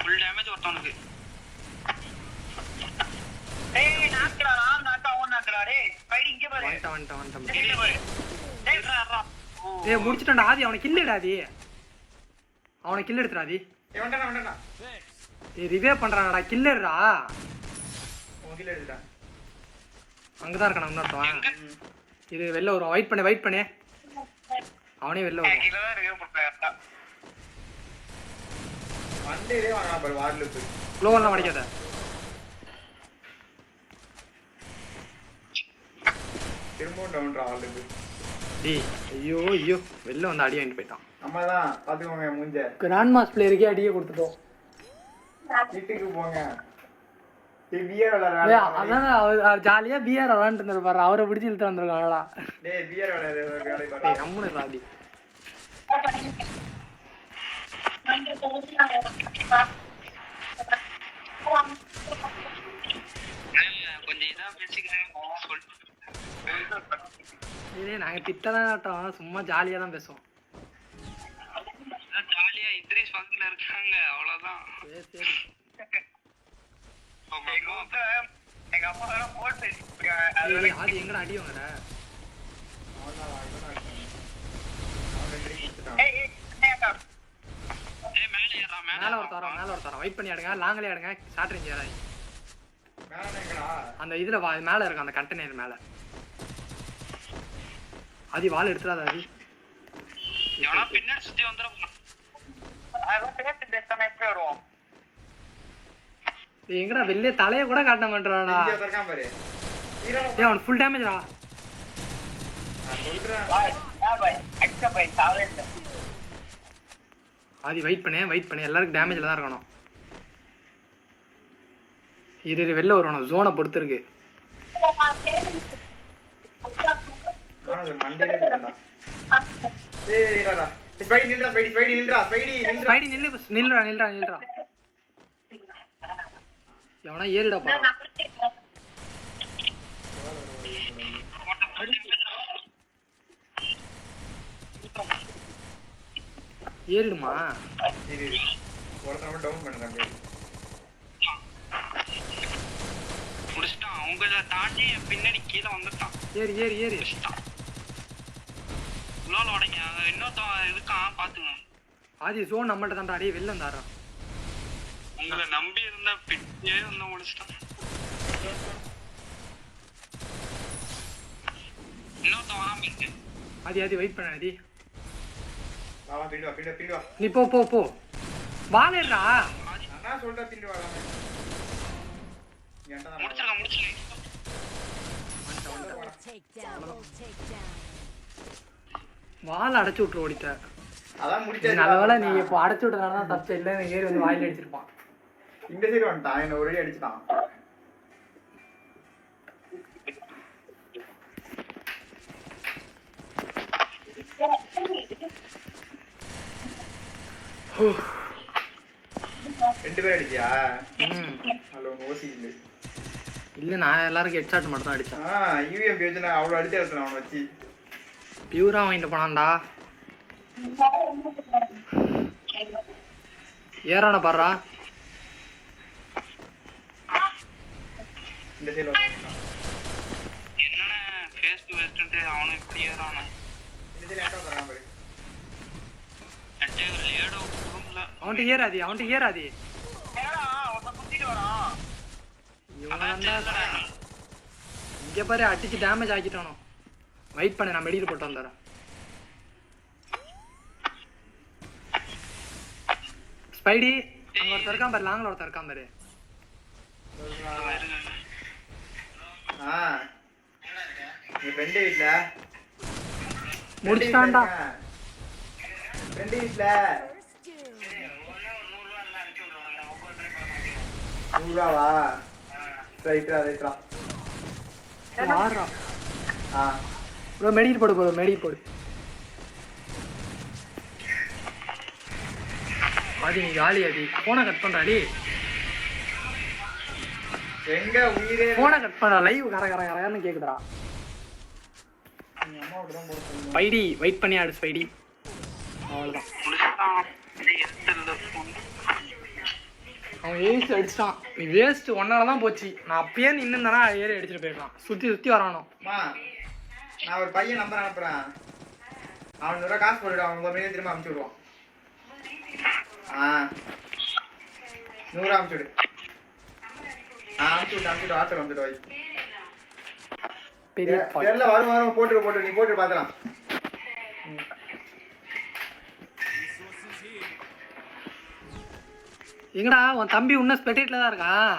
ஃபுல் டேமேஜ் ஒருத்தனுக்கு. ஏய் நாக்கடா நாக்கா ஓன் நாக்கடா. டேய் ஃபைட் இங்க பாரு. வந்துட்டான். இங்க பாரு. டேய் ரா. ஏய் முடிச்சிட்டடா ஆதி. அவனை கில் எடுடாதி. அவனை கில் எடுத்துறாதி. வண்டா. ஏய் ரிவே பண்றானடா. கில் எடுடா. கில் எடுடா. அங்கதான் இருக்கான் இன்னொருத்தன். இது வெளில வரும். வெயிட் பண்ணு. அவனே வெளில வரும். கீழ தான் ரிவே பண்றான். வண்டிலே வாங்க பாரு வார்ல போய். க்ளோவெல்லாம் வடிக்காத. திரும்பவும் டவுன்ரா ஆளுக்கு. டேய் ஐயோ வெளில வந்து அடி வாங்கிட்டு போயிட்டான். அம்மாதான் பாத்துக்கோங்க மூஞ்ச. கிராண்ட் மாஸ் பிளேயருக்கே அடியே கொடுத்துட்டோம். வீட்டுக்கு போங்க. பியர் விளையாடுறா. அதான் அவர் ஜாலியா பியர் விளையாண்டு இருந்திருப்பாரு. அவரை பிடிச்சி இழுத்து வந்திருக்காங்களா. டேய் பியர் விளையாடுற. டேய் நம்மனு ராதி. கொஞ்சம் இதா பேசிக்கிறேன். இதே நாங்க திட்டதான் ஆட்டோம். சும்மா ஜாலியா தான் பேசுவோம். ஜாலியா இத்ரீஸ் பக்கத்துல இருக்காங்க. அவ்வளவுதான். சரி. எங்க அப்பா வேற போட்டு அது எங்கடா அடி வாங்கற. மேல ஒரு தரம் வெயிட் பண்ணி ஆடுங்க. லாங்ல ஆடுங்க. ஷார்ட் ரேஞ்ச் ஏறாய். அந்த இதுல மேல இருக்கு அந்த கண்டெய்னர் மேல. ஆதி வால் எடுத்துறாத ஆதி. எவனா பின்னாடி சுத்தி வந்துரும். அத பேசி டெஸ்ட் எப்படி வருவோம். டேய் எங்கடா வெளிய தலைய கூட காட்ட மாட்டறானடா. இங்க இருக்கான் பாரு. டேய் அவன் ஃபுல் டேமேஜ்டா. நான் சொல்றேன். பாய் அக்செப்ட் பை சாவல. ஆதி வெயிட் பண்ணு. எல்லாருக்கும் டேமேஜ்ல தான் இருக்கணும். இது வெளில வரணும். ஜோனை பொறுத்து இருக்கு. மண்டேல இருக்கடா. ஏய் இருடா. ஸ்பைடி நில்றா. ஸ்பைடி நில்றா. எவனா ஏறிடா பா. ஏறிடுமா. இது ஒருத்தர டவுன் பண்ணுங்க. முடிச்சிட்டான். உங்களை தாண்டி பின்னாடி கீழே வந்துட்டான். ஏறி. லோல உடைங்க. இன்னொருத்தன் இருக்கான் பாத்துங்க. ஆதி ஜோன் நம்மள்ட்ட தான்டா. அடியே வெளில வந்தாரா. உங்களை நம்பி இருந்த பின்னே வந்து முடிச்சிட்டான். இன்னொருத்தன் வராம இருக்கு. ஆதி வெயிட் பண்ண ஆதி. வா பிடிவா. நீ போ வாலேடா. நான் சொல்ற பின்னு வராம ஏன்டா நான் முடிச்சிருக்கேன் வால் அடைச்சு விட்டுரு ஓடிட்ட. அதான் முடிச்சது. நல்ல வேலை நீ இப்போ அடைச்சு விட்டனால தான் தப்பு இல்லை, ஏறி வந்து வாயில் அடிச்சிருப்பான். இந்த சைடு வந்துட்டான், என்ன ஒரு அடி அடிச்சுட்டான். ரெண்டு பேர் அடிச்சியா? ஹலோ ஓசி இல்லை. இல்லை நான் எல்லாருக்கும் ஹெட்ஷாட் மட்டும் தான் அடித்தேன். யூஎம்பி வச்சு நான் அவ்வளோ அடிச்சு எடுத்தேன் அவனை வச்சு. பியூரா வாங்கிட்டு போனான்டா. ஏறான பாடுறா. இந்த சைடு என்னென்ன ஃபேஸ் டு ஃபேஸ்ட்டு அவனை இப்படி ஏறானா? இந்த சைடு ஏட்டா தரான் பாரு. லேடோ குடும்பல அவன்கிட்ட ஏறாதி, அவன்கிட்ட ஏறாதி. ஏடா அவன் குத்திட்டு வரான். இங்க பாரு அடிச்சு டேமேஜ் ஆக்கிட்டானோ. வெயிட் பண்ணு, நான் மெடிக்கல் போட்டு வந்துடுறேன். ஸ்பைடி அங்க ஒருத்தர் இருக்கான் பாரு, லாங்ல ஒருத்தர் இருக்கான் பாரு. நீ ஃப்ரெண்டு வீட்ல முடிச்சிட்டான்டா. ஃப்ரெண்டு வீட்ல 100 ரூபாவா? ரைட்ரா ரைட்ரா. யாரா? ப்ரோ மெடிக்கல் போடு ப்ரோ, மெடிக்கல் போடு. அது நீ காலி அடி. போனை கட் பண்றாடி. எங்க உயிரே போனை கட் பண்றா. லைவ் கர கர கரன்னு கேக்குதுடா. நீ அம்மாவோட தான் போட சொல்லுங்க. ஸ்பைடி வெயிட் பண்ணி ஆடு ஸ்பைடி. அவ்வளவுதான். அவன் வேஸ்ட் அடிச்சிட்டான். நீ வேஸ்ட் ஒன்னால தான் போச்சு. நான் அப்பயே நின்னுந்தானா ஏறி அடிச்சுட்டு போயிடலாம். சுத்தி சுத்தி வரானோ. நான் ஒரு பையன் நம்பர் அனுப்புறேன். அவன் 100 காசு போட்டுடு, அவன் 100 திரும்ப அனுப்பிச்சு விடுவான். 100 அனுப்பிச்சு விடு. அனுப்பிச்சு விட்டு ஆட்டர் வந்துட்டு வை. பெரிய தெரியல, வரும் போட்டு நீ போட்டு பார்க்கலாம். எங்கடா உன் தம்பி இன்னும் ஸ்பெக்டேட்ல தான் இருக்கான்.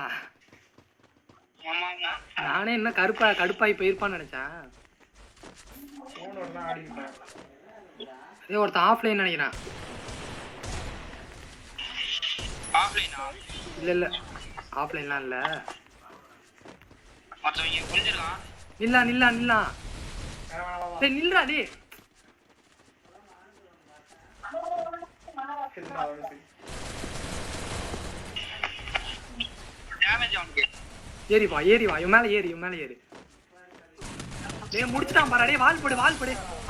நானே இன்னும் கடுப்பாய் போயிருப்பான்னு நினைச்சேன். அதே ஒருத்தன் ஆஃப்லைன் நினைக்கிறேன். இல்ல ஆஃப்லைன்லாம் இல்ல. நில்லா டேய் நில்றா டேய். ஏறி வா இவன் மேல ஏறு. டேய் முடிச்சிட்டான் பாரு. டேய் வால் போடு.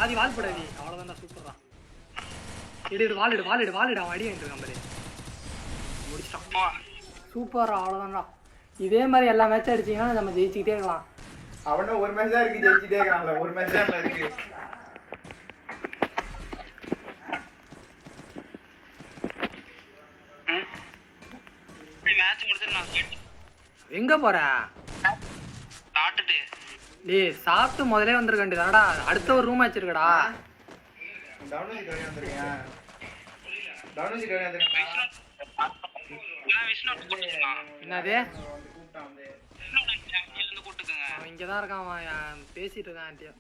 ஆதி வால் போடு ஆதி. அவ்வளவுதான்டா, சூப்பர்டா. எடு வால் அவன் அடி வாங்கிட்டு இருக்கான் பாரு. முடிச்சிட்டான். சூப்பர்டா, அவ்வளவுதான்டா. இதே மாதிரி எல்லா மேட்சும் அடிச்சீங்கன்னா நம்ம ஜெயிச்சுக்கிட்டே இருக்கலாம். அவன ஒரு மேட்ச் தான் இருக்கு, ஜெயிச்சிட்டே இருக்கான்ல. ஒரு மேட்ச் தான் இருக்கு. மேட்ச் முடிச்சிட்டு நான் எங்க போற? சாப்பிட்டுட்டு. டேய் சாப்பிட்டு முதலே வந்திருக்க வேண்டியதாடா. அடுத்த ஒரு ரூம் மேட்ச் இருக்குடா. டவுன் சீட் வரையும் வந்திருக்கேன். என்னது? கூப்பிட்டான் வந்து. அவன் இங்கதான் இருக்கான். அவன் பேசிட்டு இருக்கான் ஆண்டியா.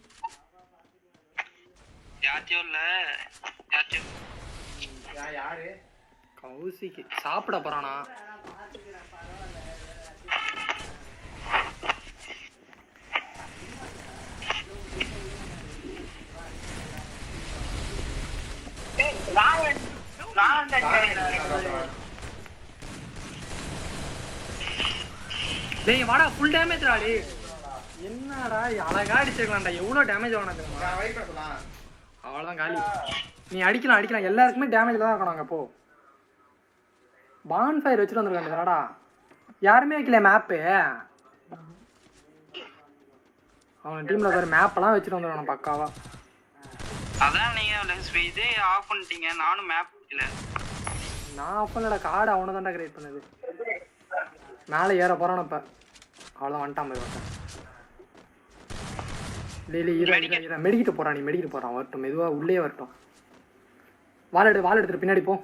யாரு? கௌசிக்கு சாப்பிட போறானா? டேய் வாடா, ஃபுல் டேமேஜ் ராடி. என்னடா அழகா அடிச்சிருக்கலாம்டா. எவ்வளவு டேமேஜ் ஆகணும் தெரியுமா? அவ்வளவுதான் காலி. நீ அடிக்கலாம். எல்லாருக்குமே டேமேஜ்ல தான் இருக்கணும். அங்க போ. பான் ஃபயர் வச்சுட்டு வந்துருக்காண்டா. யாருமே வைக்கல மேப்பு. அவன் டீம்ல வேற மேப்லாம் வச்சுட்டு வந்துருக்கான் பக்காவா. அதான் நீங்க இதே ஆஃப் பண்ணிட்டீங்க. நானும் மேப் இல்ல. நான் ஆஃப் பண்ணலடா. கார்டு அவனை தான்டா கிரியேட் பண்ணது. மேலே ஏற போறான் இப்ப. அவ்வளோதான் வந்துட்டான் போய் வரேன். மெடிக்கிட்டு போறான். நீ மெடிக்கிட்டு போறான். வரட்டும், மெதுவா உள்ளே வரட்டும். வால் எடுத்துட்டு பின்னாடி போ.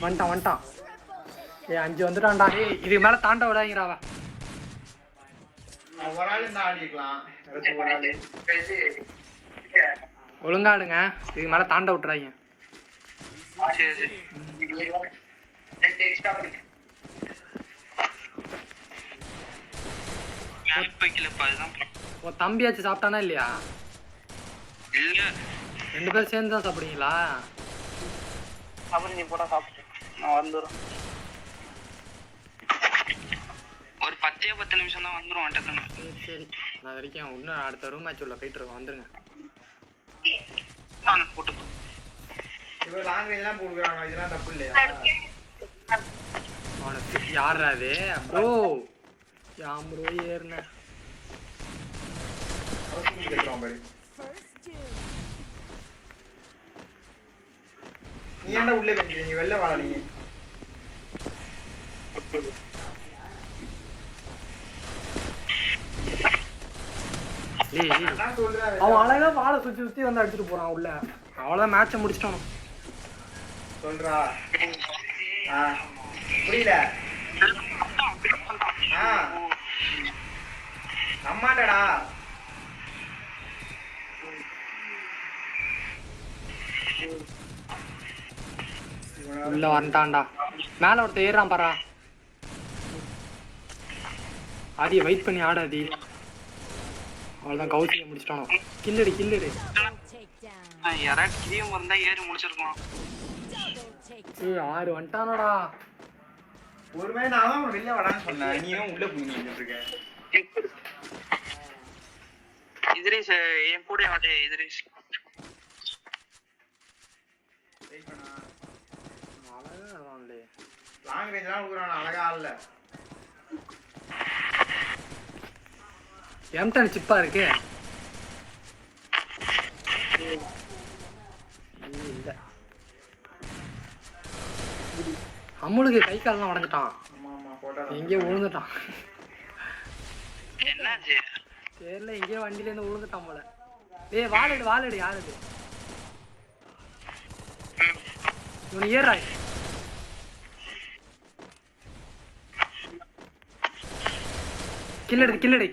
வந்துட்டான். ஏய் 5 வந்துட்டான்டா. ஏய் இதுக்கு மேல தாண்ட விடாதீங்கடா அவன். ஒரு ஆள் இருந்தா ஆடிக்கலாம். ஒரு ஆள். ஒழுங்காடுங்க, இதுக்கு மேல தாண்ட விட்டுறாங்க. சரி உன் தம்பியாச்சும் சாப்பிட்டானா இல்லையா? இல்ல 2 பேரும் சேர்ந்து தான் சாப்பிடுவீங்களா? அப்புறம் நீ போட்டா சாப்பிட்டு நான் வந்துடும். ஒரு 10 நிமிஷம் தான் வந்துடும் வந்துட்டேன். சரி நான் வரைக்கும் இன்னும் அடுத்த ரூம் மேட்ச் உள்ள போயிட்டு இருக்கோம். வந்துருங்க. நான் போட்டு இவ லாங்குவேஜ் எல்லாம் போடுறாங்க, இதெல்லாம் தப்பு இல்லையா? அவனுக்கு யாரா அது ப்ரோ? யாம் ப்ரோ ஏறுன அவசியம் கேட்குறோம் பாரு. நீ ஏன்டா உள்ளே வந்துட்டீங்க? நீ வெளில வாடா. நீங்க நான் சொல்றேன். அவன் அழகா வாழை சுத்தி சுத்தி வந்து அடிச்சுட்டு போறான் உள்ள. அவ்வளவுதான் மேட்சை முடிச்சிட்டானோ. சொல்றா. புரியல. அம்மாடா உள்ள வந்துட்டான்டா. மேல ஒருத்தர் ஏறான் பாரா. ஆடிய வெயிட் பண்ணி ஆடாதி. அவ்வளவுதான் கௌசியை முடிச்சிட்டானோ. கில்லுடு. யாராவது கிரியம் இருந்தா ஏறி முடிச்சிருக்கோம். 6 வந்துட்டானடா. ஒரு மாதிரி நான் தான் வெளில வரான்னு சொன்னேன். நீயும் உள்ள புரிஞ்சுட்டு இருக்க. இத்ரீஸ் என் கூட வாடே. இத்ரீஸ் லாங் ரேஞ்ச் எல்லாம் கொடுக்குறான். அழகா இல்ல. எம்டன் சிப்பா இருக்கு. இல்ல அம்முளுக்கு கை கால்லாம் உடஞ்சிட்டான். எங்கேயோ விழுந்துட்டான். என்னாச்சு தெரியல, எங்கேயோ வண்டியில இருந்து விழுந்துட்டான் போல. ஏய் வாழடு யாருது? இவனு ஏறாய். கில்லடு பின்னாடி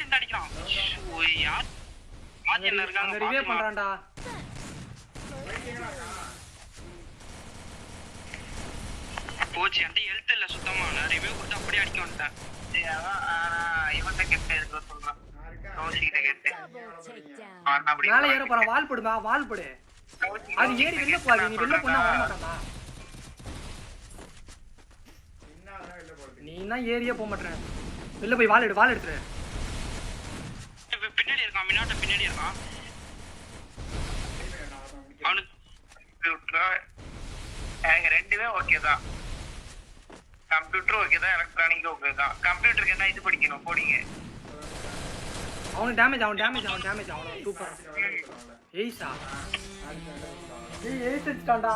இருந்து அடிக்கிறான். அங்க ரிவே பண்றான்டா. போச்சு அந்த ஹெல்த் இல்ல சுத்தமா. நான் ரிவ்யூ கொடுத்து அப்படியே அடிக்க வந்துட்டேன். இவன்கிட்ட கெட்ட இருக்க சொல்றேன். கௌசிகிட்ட கெட்ட மேல ஏற போறான். வால் போடு. அது ஏறி வெளில போகாது. நீ வெளில போனா வர மாட்டான்டா. நீ தான் ஏரியா போக மாட்டேன். வெளில போய் வால் எடுத்துரு. பின்னாடி இருக்கான். மினாட்ட பின்னாடி இருக்கான். அவனுக்கு ரெண்டுமே ஓகே தான். கம்ப்யூட்டர் ஓகே தான், எலக்ட்ரானிக் ஓகே தான். கம்ப்யூட்டருக்கு என்ன இது படிக்கணும் போடிங்க. அவனுக்கு டேமேஜ் அவன் சூப்பர். ஏய்ஸா ஏய் அடிச்சான்டா.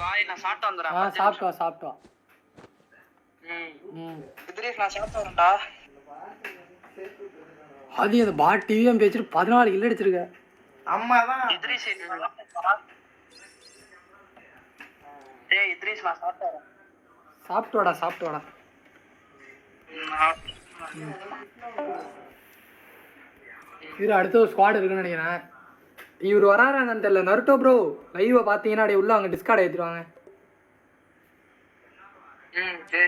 பாய் நான் சாப்பிட்டு வந்துறேன். சாப்பிட்டா. இத்ரீஸ் நான் சாப்பிட்டு வரேன்டா. அது அந்த பாட் டிவியும் பேசிட்டு 14 கில் அடிச்சிருக்க. அம்மா தான் இத்ரீஸ் டேய் இத்ரீஸ் நான் சாப்பிட்டு வரேன். சாப்பிட்டு வாடா. இது அடுத்த ஒரு ஸ்குவாட் இருக்குன்னு நினைக்கிறேன். இவர் வராரான்னு தெரியல. நருட்டோ ப்ரோ லைவ பாத்தீங்கன்னா அப்படியே உள்ள அங்க டிஸ்கார்ட் ஏத்திடுவாங்க.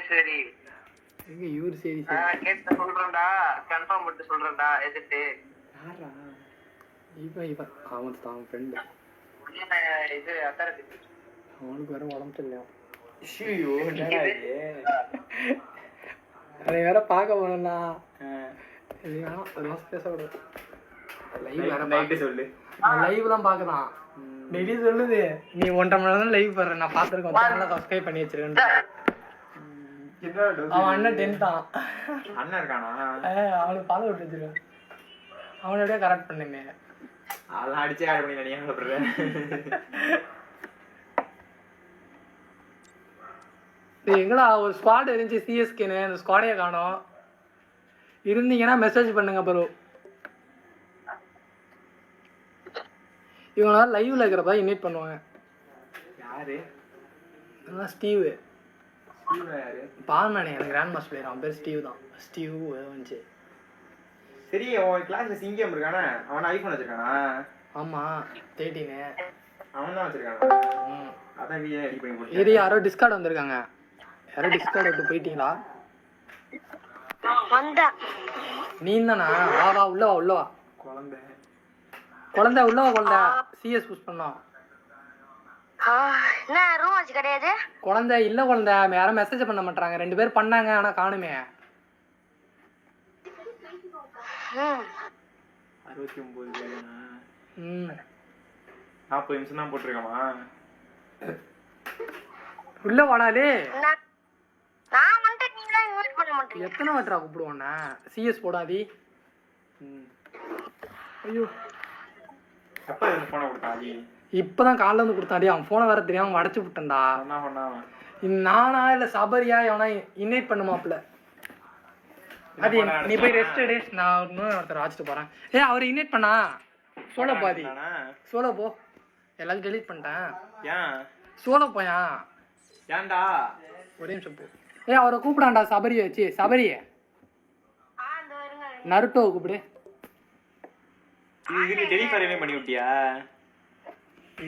சரி எங்க இவரு சரி கேட்டு சொல்றேன்டா. கன்ஃபார்ம் பண்ணி சொல்றேன்டா. எதிர்த்து யாரா இவன் அவன் ஃப்ரெண்ட். இது அத்தாரதி அவனுக்கு வேற உடம்பு சரியில்லையா? ஐயோ என்னடா இது? அதை வேற பார்க்க போனா இது வேணாம். ஒரு மாசம் பேசக்கூடாது. லைவ் வேற நைட்டு சொல்லு. லைவ் தான் பாக்குறான். டெய்லி சொல்லுது நீ 1.5 மணி நேரம் லைவ் போடுற. நான் பாத்துருக்கேன். சப்ஸ்கிரைப் பண்ணி வச்சிருக்கேன். அவன் அண்ணன் 10 தான். அண்ணன் இருக்கானா? அவனுக்கு ஃபாலோ விட்டு வச்சிருக்கேன். அவனோட கரெக்ட் பண்ணுமே. அதெல்லாம் அடிச்சே ஆட் பண்ணி நினைக்க சொல்றேன். எங்களா ஒரு ஸ்குவாட் இருந்துச்சு சிஎஸ்கேன்னு. அந்த ஸ்குவாடையே காணோம். இருந்தீங்கன்னா மெசேஜ் பண்ணுங்க ப்ரோ. இவங்க லைவ்ல இருக்கிறப்ப இன்வைட் பண்ணுவாங்க. யாரு? இதெல்லாம் ஸ்டீவ். ஸ்டீவ் யாரு? பாருண்ணே எனக்கு கிராண்ட் மாஸ்டர் பிளேயர், அவன் பேர் ஸ்டீவ் தான். ஸ்டீவ் வந்துச்சு. சரி, அவன் கிளாஸ்ல சிங்கம் இருக்கானே, அவன் ஐபோன் வச்சிருக்கானா? ஆமா 13. அவன் தான் வச்சிருக்கானா? அதான் வீடியோ எடிட் பண்ணி போட்டு. இது யாரோ டிஸ்கார்ட் வந்திருக்காங்க. யாரோ டிஸ்கார்ட் விட்டு போயிட்டீங்களா? நீ தானா? வா வா உள்ள வா உள்ள வா. குழந்தை உள்ள வா குழந்தை. சிஎஸ் புஷ் பண்ணோம். என்ன ரூம் வச்சு கிடையாது? குழந்தை இல்ல குழந்தை, யாரும் மெசேஜ் பண்ண மாட்டாங்க. 2 பேர் பண்ணாங்க ஆனா காணுமே. 69 பேருனா? 40 நிமிஷம் தான் போட்டிருக்கமா? உள்ள வாடாலே. நான் வந்து நீங்களே இன்வைட் பண்ண மாட்டீங்க. எத்தனை வாட்டரா கூப்பிடுவோண்ணா? சிஎஸ் போடாதி. ஐயோ எப்ப இந்த போனை கொடுத்தாடி? இப்பதான் காலைல வந்து கொடுத்தாடி. அவன் போனை வேற தெரியாம உடச்சு விட்டேன்டா. என்ன பண்ணா? நானா இல்ல சபரியா எவனா இன்வைட் பண்ணுமாப்ல. அது நீ போய் ரெஸ்ட் எடு, நான் இன்னும் ஒருத்தர் வாச்சிட்டு போறேன். அவரை இன்வைட் பண்ணா சோலோ பாதி. சோலோ போ, எல்லாத்தையும் டெலீட் பண்ணிட்டேன். ஏன் சோலோ போயா? ஏன்டா? ஒரே நிமிஷம் போ. அவரை கூப்பிடாண்டா சபரியை வச்சு. சபரியே நருட்டோவை கூப்பிடு. இது டெலிட் பண்ணி விட்டியா?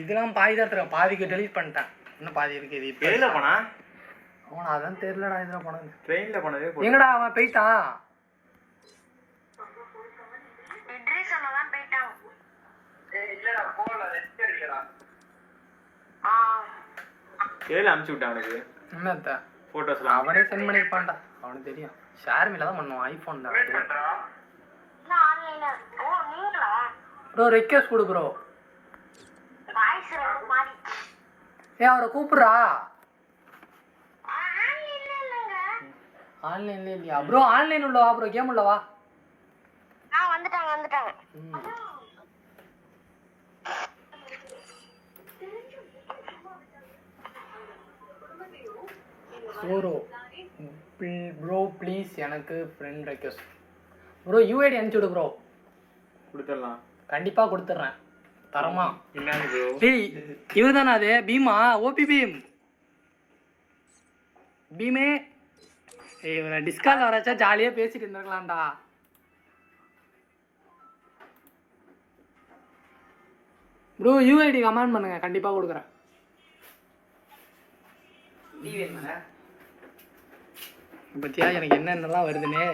இதெல்லாம் பாதி தான் தெரியும், பாதிக்கு டெலீட் பண்ணிட்டேன். இன்னும் பாதி இருக்கு. இது இப்போ எதுல போனா? அவன் அதான் தெரியலடா. இதில் போனது ட்ரெயின்ல போனதே. எங்கடா அவன் போயிட்டான்? இட்ரிஸ் அண்ணா போயிட்டாங்க. இல்லடா போல ரெஸ்ட் எடுக்கடா. எதுல அனுப்பிச்சு விட்டான் உனக்கு? என்னத்த போட்டோஸ்லாம் அவனே சென்ட் பண்ணிருப்பான்டா. அவனுக்கு தெரியும். ஷேர்மில தான் பண்ணுவான். ஐபோன் தான். இல்ல ஆன்லைன்ல. ஓ நீங்களா? ப்ரோ ரெக்வெஸ்ட் கொடு ப்ரோ. வாய்ஸ் ரொம்ப மாறி. அவரை கூப்பிடுறா. ஆன்லைன்ல இல்லங்க. ஆன்லைன்ல இல்லையா ப்ரோ? ஆன்லைன் உள்ளவா ப்ரோ? கேம் உள்ளவா? வந்துட்டாங்க. சோரோ ப்ரோ ப்ளீஸ் எனக்கு ஃப்ரெண்ட் ரெக்வெஸ்ட். ப்ரோ யூஐடி அனுப்பிச்சு விடு ப்ரோ. கொடுத்துடலாம். கண்டிப்பா கொடுத்துட்றேன் தரமா. என்னது ப்ரோ? டேய் இவர் தானே அது? பீமா? ஓபி பீம் பீமே. இவரை டிஸ்கார்ட்ல வரச்சா ஜாலியாக பேசிட்டு இருந்திருக்கலாம்டா. ப்ரோ யூஐடி கமெண்ட் பண்ணுங்க, கண்டிப்பாக கொடுக்குறேன். பத்தியா எனக்கு என்னென்னலாம் வருதுன்னு.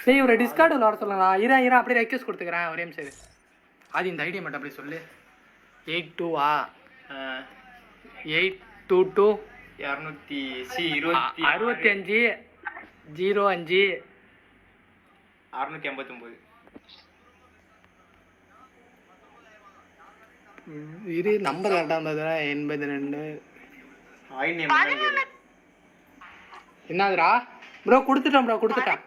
சரி ஒரு டிஸ்கார்டில் வர சொல்லுங்களா? இரா அப்படியே ரெக்வெஸ்ட் கொடுத்துக்கிறேன். ஒரே நிமிஷம். அது இந்த ஐடியா மட்டும் அப்படியே சொல்லு. 82 822 265 05 689. இது நம்பர் கரெக்டாக இருந்தது. 82 என்னதுடா ப்ரோ? கொடுத்துட்டேன் ப்ரோ, கொடுத்துட்டேன்.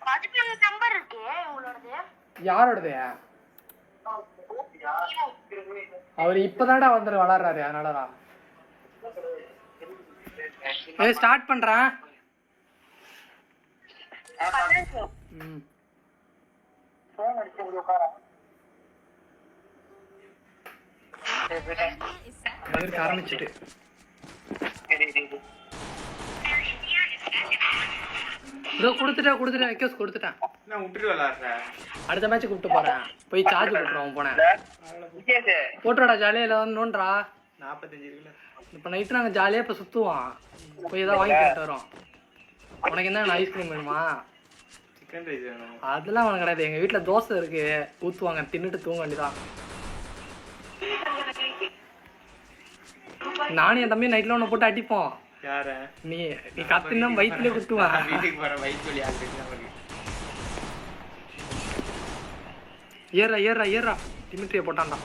11 நம்பர் இருக்கு உங்களோடது. யாரோடது? அவர் இப்பதான்டா வந்து வளர்றாரு, அதனாலடா. ஸ்டார்ட் பண்றேன். ஆரம்பிச்சுட்டு கொடுத்துட்டேன் ரெக்வெஸ்ட் கொடுத்துட்டேன். நான் விட்டுட்டு விளாடுறேன். அடுத்த மேட்ச் கூப்பிட்டு போறேன். போய் சார்ஜ் போட்டுருவோம். போனேன் போட்டுடா ஜாலியா இல்லை நோன்றா. 45 இருக்குல்ல. இப்போ நைட்டு நாங்கள் ஜாலியாக இப்போ சுற்றுவோம். போய் ஏதாவது வாங்கி போட்டு வரோம். உனக்கு என்ன ஐஸ்கிரீம் வேணுமா? சிக்கன் ரைஸ் வேணும். அதெல்லாம் உனக்கு கிடையாது. எங்கள் வீட்டில் தோசை இருக்கு, ஊற்றுவாங்க, தின்னுட்டு தூங்க வேண்டியதான். நானும் என் தம்பி நைட்ல ஒன்று போட்டு அடிப்போம். யார? நீ கத்துனா வயிற்றுலேயே குத்துவான். வீட்டுக்கு போற வயிற்று வலி ஆகுது. ஏறா டிமிட்ரியை போட்டான்டா.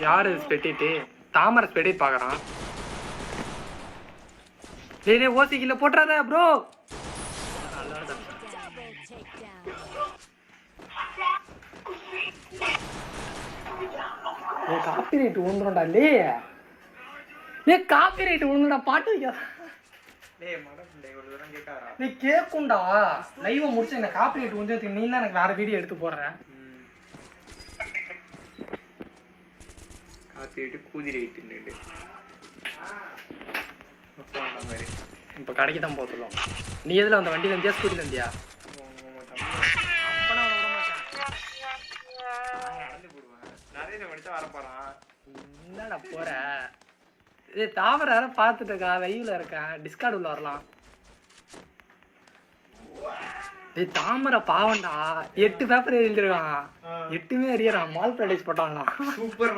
யாரு ஸ்பெட்டிட்டு? தாமரை ஸ்பெட்டிட் பாக்குறான். டேய் ஓசி கில்ல போட்றாத ப்ரோ. ஏய் காப்பிரைட் விழுந்துடா. லே காப்பிரைட் விழுந்துடா. பாட்டு வைக்க டேய் மடப்புண்டே இவ்வளவு தூரம் கேட்காரா? நீ கேக்குண்டா லைவ் முடிச்சு இந்த காப்பிரைட் வந்து நீ தான் எனக்கு வேற வீடியோ எடுத்து போடுற. காத்திட்டு கூதிரி ஐட்டுன்னு மாதிரி இப்போ கடைக்கு தான் போக சொல்லுவோம். நீ எதுல வந்த வண்டியில இருந்தியா ஸ்கூட்டில இருந்தியா? அப்பனா விட மாட்டேன். நடந்து போடுவேன். நிறைய மணிச்சா வரப்போறான். என்னடா போற? ஏய் தாவர யாரும் பார்த்துட்டு இருக்கா, வெயில இருக்கேன், டிஸ்கார்ட் உள்ள வரலாம். ஏய் தாமரை பாவண்டா 8 பேப்பர் எழுதிருக்கான், 8மே அறியறான். மால் ப்ராடக்ட்ஸ் போட்டான்லாம். சூப்பர்.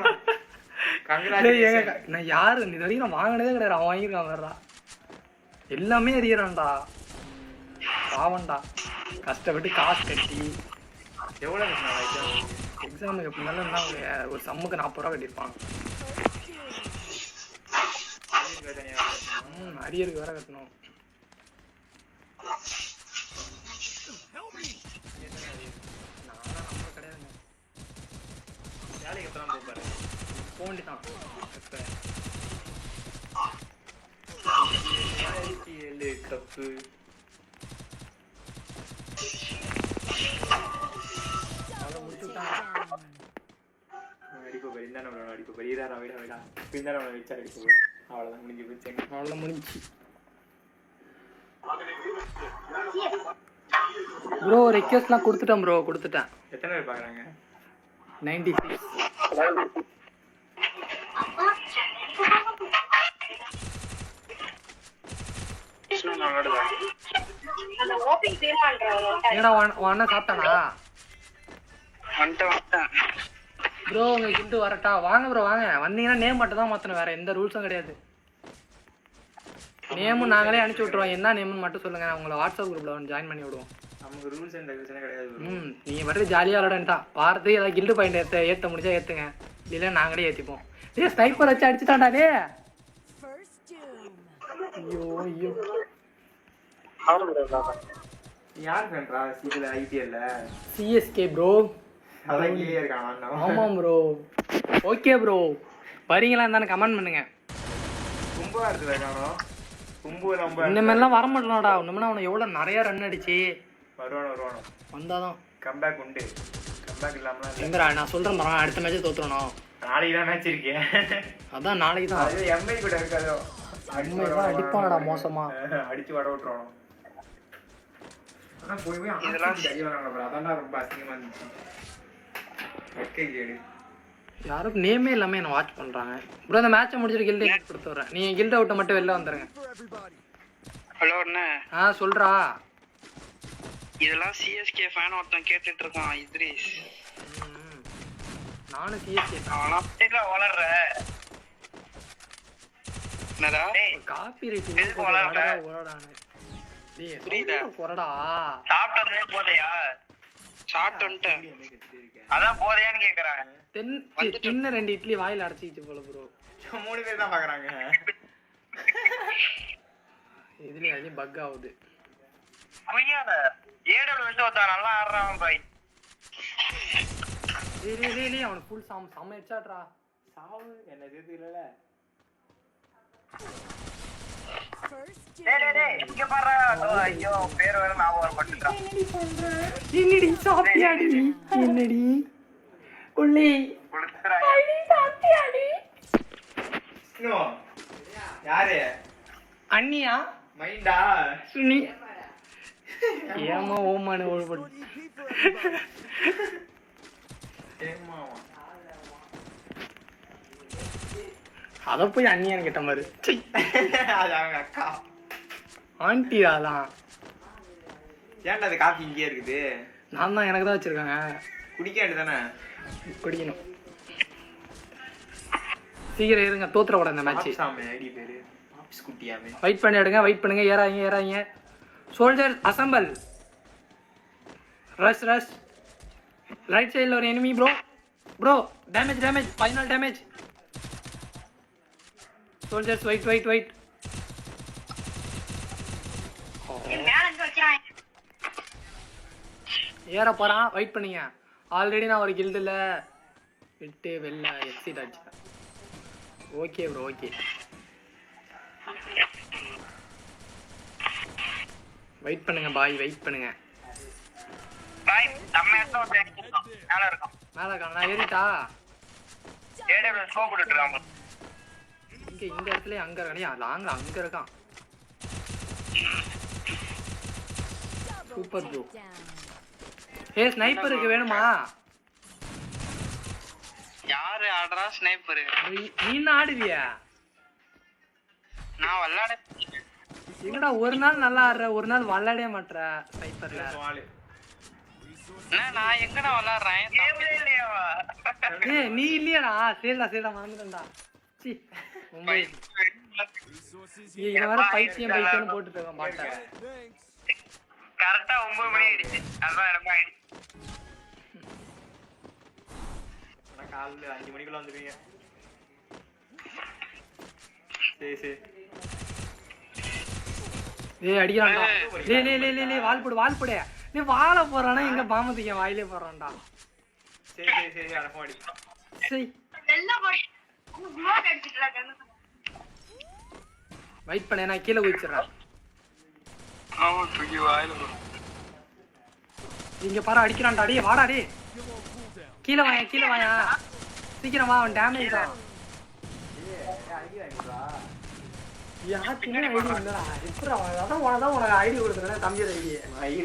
நான் யாரு இது வரைக்கும் நான் வாங்கினதே கிடையாது. அவன் வாங்கியிருக்கான் வேறா, எல்லாமே அறியறான்டா. பாவண்டா கஷ்டப்பட்டு காசு கட்டி எவ்வளவு எக்ஸாமுக்கு எப்படி இருந்தாலும் ஒரு சம்முக்கு 40 ரூபா கட்டியிருப்பான். அரியருக்கு வேற கட்டணும். நம்ம கிடையாதுங்க. வேலைக்கு எப்பதான் போப்பாரு? போண்டிதான் கப்பு அடிப்போ இந்த நம்ம அடிப்போ பெரியதா விட விடா பின்ன நம்ம வச்சா அடிப்போ. அவ்வளோதான் முடிஞ்சு போச்சு. அவ்வளோதான் முடிஞ்சு. ப்ரோ ரெக்வெஸ்ட்லாம் கொடுத்துட்டேன் ப்ரோ, கொடுத்துட்டேன். எத்தனை பேர் பார்க்குறாங்க? 96. என்னடா அண்ணா சாப்பிட்டானா? ப்ரோ உங்க கிட்ட வரட்டா? வாங்க ப்ரோ வாங்க. வந்தீங்கன்னா நேம் மட்டும் தான் மாற்றணும், வேற எந்த ரூல்ஸும் கிடையாது. நேமும் நாங்களே அனுப்பிச்சி விட்ருவோம். என்ன நேம்னு மட்டும் சொல்லுங்க, நான் உங்களை வாட்ஸ்அப் குரூப்ல வந்து ஜாயின் பண்ணி விடுவோம். நமக்கு ரூல்ஸ் அண்ட் ரெகுலேஷனே கிடையாது. நீங்க மட்டும் ஜாலியாக விளாடன்ட்டா பார்த்து ஏதாவது கில்டு பாயிண்ட் ஏற்ற முடிஞ்சா ஏற்றுங்க, இல்லை நாங்களே ஏற்றிப்போம். டே ஸ்னைப்பர் வச்சு அடிச்சுட்டான்டா டே. ஐயோ ஐயோ யார் பண்றா இதுல ஐபிஎல்ல? CSK bro. அதான் கீழே இருக்கான். ஆமாம் ப்ரோ. ஓகே ப்ரோ, வரீங்களா இருந்தாலும் கமெண்ட் பண்ணுங்க. கும்பா இருக்குதா காணோம்? கும்பு நம்ம இந்த மாதிரிலாம் வர மாட்டலாம்டா. இன்னும்னா அவனை எவ்வளோ நிறைய ரன் அடிச்சு வருவானோ வந்தாதான் கம்பேக் உண்டு. கம்பேக் இல்லாமலாம் எங்கடா நான் சொல்றேன் பாரு, அடுத்த மேட்சே தோத்துறணும். நாளைக்கு தான் மேட்ச் இருக்கேன். அதான் நாளைக்கு தான். அது எம்ஐ கூட இருக்காதோ, அடிப்பானடா மோசமா, அடிச்சு வட விட்டுருவானோ. ஆனா போய் போய் இதெல்லாம் சரி வராங்க. அதான்டா ரொம்ப அசிங்கமா இருந்துச்சு. ஓகே கேடு யாருக்கும் நேமே இல்லாம என்ன வாட்ச் பண்றாங்க ப்ரோ. அந்த மேட்சை முடிச்சிட்டு கில்ட் கொடுத்து வரேன். நீங்க கில்ட் அவுட்டை மட்டும் வெளில வந்துருங்க. ஹலோ அண்ணா. சொல்றா. இதெல்லாம் சிஎஸ்கே ஃபேன் ஒருத்தன் கேட்டுட்டு இருக்கான், இத்ரீஸ். நானும் சிஎஸ்கே அவனா வளர்ற என்னடா காப்பிரைட் எதுக்கு வளர்ற? ஓடானே டேய் புரியல. போறடா. சாப்பிட்டதே போதையா? சாப்பிட்டுட்டேன். அதான் போதையான்னு கேக்குறாங்க. தின்ன 2 இட்லி வாயில அடைச்சிச்சு போல ப்ரோ. 3 பேர் தான் பாக்குறாங்க. இதுலயும் அதுலயும் பக் ஆகுது. கொய்யால ஏடல் வந்து ஒருத்தா நல்லா ஆடுறான் பாய். டேய் அவன் ஃபுல் செம்ம ஹெட்ஷாட்ரா. சாவு என்ன சேர்த்து இல்லல. டேய் இங்க பாரு. ஐயோ பேர் வேற ஞாபகம் வர மாட்டேங்குது. என்னடி சாப்பிட்டியாடி? என்னடி உள்ளே குளிச்சுறாங்க. சாப்பிட்டியாடி? நோ யாரு? அண்ணியா? மைண்டா சுனி. ஏமா ஓமான ஓடு. ஏமாவா அத போய் அண்ணியான்னு கேட்ட மாதிரி. அது அவங்க அக்கா ஆண்டி அதான். ஏன்டா அது காஃபி இங்கே இருக்குது? நான் தான் எனக்கு தான் வச்சிருக்காங்க. குடிக்க வேண்டியதானே? குடிக்கணும். சீக்கிரம் இருங்க, தோத்துறக்கூடாது இந்த மேட்ச். சாமி ஐடி பேரு ஆப்ஸ் குட்டியாமே. வெயிட் பண்ணி எடுங்க, வெயிட் பண்ணுங்க. ஏறாங்க. Soldier assemble. ரஷ் ரைட் சைடில் ஒரு enemy bro. Damage final damage. Soldiers wait. ஏற போறான், வெயிட் பண்ணுங்க. ஆல்ரெடி நான் ஒரு கில்டில் விட்டு வெளில எக்ஸிட் ஆச்சு. Okay bro okay. வெயிட் பண்ணுங்க பாய், வெயிட் பண்ணுங்க. பாய் நம்ம இடத்துல ஒரு tank இருக்கும். மேல இருக்கும். மேலே இருக்கான், நான் ஏறிட்டா. AWM ஸ்கோப் போட்டுட்டு இருக்காங்க. இங்க இந்த இடத்துல அங்க இருக்கானே, லாங்க அங்க இருக்கான். Super bro. ஏ ஸ்னைப்பருக்கு வேணுமா? யாரு ஆடுறா ஸ்னைப்பர்? நீ என்ன ஆடுவியா? நான் விளையாட என்னடா ஒரு நாள் நல்லா ஆடுற, ஒரு நாள் விளையாடவே மாட்ற ஸ்னைப்பர்ல. நான் எங்கடா விளையாடுறேன்? கேம்ல இல்லையாவா? ஏய் நீ இல்லையாடா? சரிடா மறந்துட்டேன்டா. சி மும்பை இங்க வர பைத்தியம் போட்டுட்டு இருக்கான் மாட்டேன். கரெக்டா 9 மணி ஆயிடுச்சு. அதான் எனக்கு ஆயிடுச்சு. காலைல 5 மணிக்குள்ள வந்துருவீங்க. சரி ஏய் அடிக்கிறான்டா. லே வால் போடு. நீ வாழ போறானே எங்க பாமதிக்க வாயிலே போறான்டா. சரி அரப்போம் அடி. சரி வெயிட் பண்ணு, நான் கீழே குதிச்சிடுறேன். அவன் தூக்கி வாயில இங்க பாரு அடிக்கிறான்டா. டேய் வாடா டேய். கீழே வாயா சீக்கிரம் வா, அவன் டேமேஜ் தான். யாருக்குமே ஐடி இல்லடா. எப்படா அதான் உனக்கு ஐடி கொடுத்துறேன் தம்பியோட ஐடி.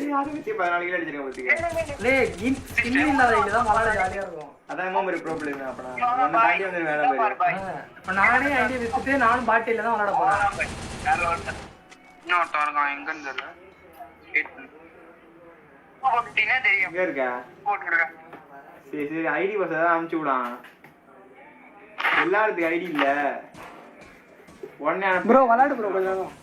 அது வச்சு 14 கிலோ அடிச்சிருக்கேன் பாத்துக்க. டேய் ஸ்கின் இல்லாத ஐடி தான் விளையாட ஜாலியா இருக்கும். அதான் ஒரு ப்ராப்ளம். அப்ப நான் ஒன்னு தாண்டி வந்து வேலை பாரு. இப்ப நானே ஐடி வித்துட்டு நானும் பாட்டில தான் விளையாட போறேன். இன்னொருத்தன் இருக்கான் எங்கன்னு தெரியல. தெரியும் எங்க இருக்கா? போட்டுருக்கேன். சரி ஐடி பாஸ் ஏதாவது அனுப்பிச்சு விடான். எல்லாத்துக்கு ஐடி இல்ல. உடனே ப்ரோ விளையாடு ப்ரோ கொஞ்ச நேரம்.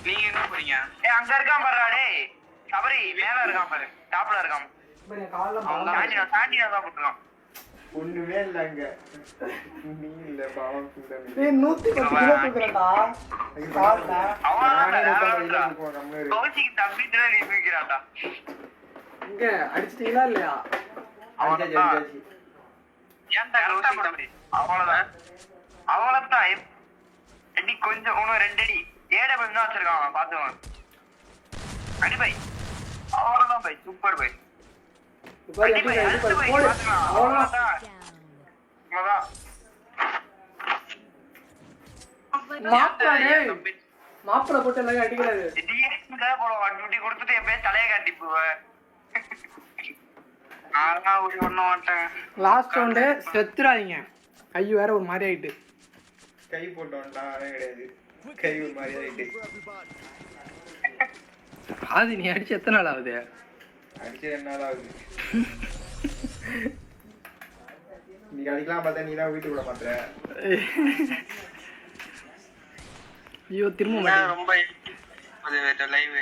நீங்க என்ன போறீங்க? அங்க இருக்கான் பாரு. டேய் சபரி மேல இருக்கான் பாரு. டாப்ல இருக்கான். அவன் சாண்டினா தான் போட்டுருக்கான். ஒண்ணுமே இல்ல அங்க. நீ இல்ல பாவம் சுந்தர். ஏய் 110 கிலோ தூக்குறடா. கால்ல கௌசிக்கு தப்பித்துல நீ தூக்கிறான்டா. இங்க அடிச்சிட்டீங்களா இல்லையா? அவ்வளவுதான். அடி கொஞ்சம் இன்னும் 2 அடி. AWM தான் வச்சிருக்கான் பாத்துவான். அடி பை. அவ்வளவுதான் பை. Super bye. அடி பை. போடு. அவ்வளவுதான். அவ்வளவுதான். மாப்பிள போட்டு எல்லாம் அடிக்கிறாரு. டியூட்டி கொடுத்துட்டு என் பேர் தலையை காட்டி போவேன். நான் ஒரு ஒண்ணு மாட்டேன். Last round செத்துறாதீங்க. கை வேற ஒரு மாதிரி ஆயிட்டு. கை போட்டோம்டா அதே கிடையாது. கை ஒரு மாதிரி ஆயிட்டு. அது நீ அடிச்சு எத்தனை நாள் ஆகுது? அடிச்சு 2 நாள் ஆகுது. நீ அடிக்கலாம் பார்த்தா நீ தான் வீட்டு விட மாட்டற. ஐயோ திரும்ப மாட்டேன். ரொம்ப அது லைவ்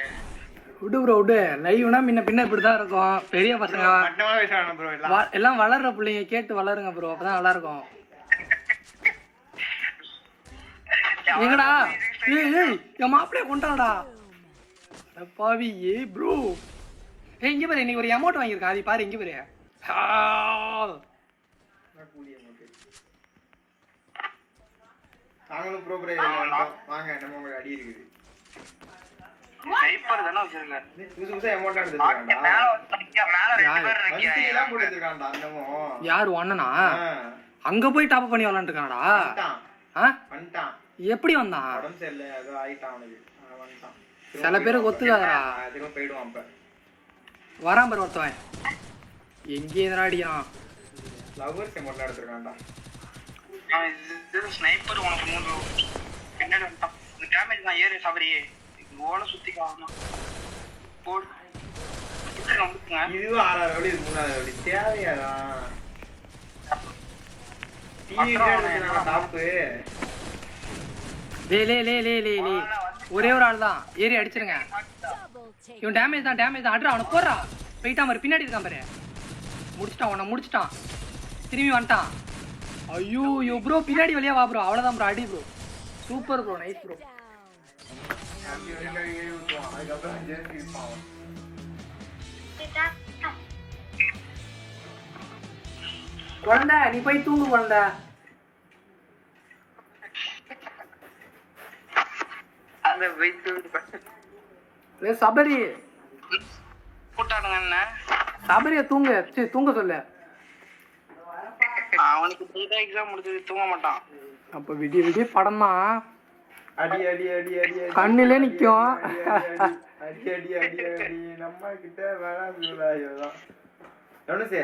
விடு ப்ரோ விடு. லைவ்னா பின்ன இப்படிதான் இருக்கும். பெரிய பசங்க மட்டமா பேசுறாங்க ப்ரோ எல்லாம். எல்லாம் வளர்ற பிள்ளைங்க கேட்டு வளருங்க ப்ரோ, அப்பதான் நல்லா இருக்கும். எங்கடா? ஏய் என் மாப்பிளைய கொண்டாடா பாவி. ஏய் ப்ரோ ஏய் இங்க பாரு, இன்னைக்கு ஒரு அமௌண்ட் வாங்கியிருக்கேன். அது பாரு இங்க பாரு. நாங்களும் ப்ரோ வாங்க நம்ம உங்களுக்கு அடி இருக்குது. ஸ்னைப்பர் தான வச்சிருங்க. புதுசா அமௌண்ட் எடுத்துட்டாங்கடா. மேல 2 பேர் வண்டி இருக்காங்க. எல்லாம் போட்டு வச்சிருக்கான்டா அந்தமோ. யார் ஒண்ணனா? அங்க போய் டாப் பண்ணி விளையாண்டு இருக்கானடா. வந்துட்டான். எப்படி வந்தான்? உடம்பு சரியில்லை ஏதோ ஆயிட்டான் அவனுக்கு. வந்துட்டான். சில பேருக்கு ஒத்துக்காதடா. திரும்ப போயிடுவான். அப்ப வரான் பாரு ஒருத்தவன். எங்கே எதனா அடிக்கிறான். லவ்வர்ஸ் அமௌண்ட் எடுத்துருக்கான்டா. இது ஸ்னைப்பர் உனக்கு 3 பின்னாடி வந்துட்டான். இந்த டேமேஜ் தான் ஏறு சபரியே. ஓல சுத்திக்காமா போடு. இதுவும் 6ஆவது ரவுடி, இது 3ஆவது ரவுடி. தேவையாதான் ஒரே ஒரு ஆள் தான் ஏறி அடிச்சிருங்க. இவன் டேமேஜ் தான் அட்ரா. அவனை போடுறா. போயிட்டான் பாரு, பின்னாடி இருக்கான் பாரு. முடிச்சிட்டான், உன்னை முடிச்சிட்டான். திரும்பி வந்துட்டான். ஐயோ ப்ரோ பின்னாடி வழியா வா ப்ரோ. அவ்வளோதான் ப்ரோ, அடி bro. Super bro, nice bro. குழந்தை நீ போய் தூங்கு குழந்தை. டேய் சபரி கூட்டாடுங்க என்ன சபரிய தூங்க சொல்லு. அவனுக்கு புதுசா எக்ஸாம் முடிஞ்சது தூங்க மாட்டான். அப்ப விடிய விடிய படமா அடி அடி அடி அடி அடி கண்ணிலே நிக்கும். அடி அடி அடி அடி நம்ம கிட்ட வேணாம். தனுஷே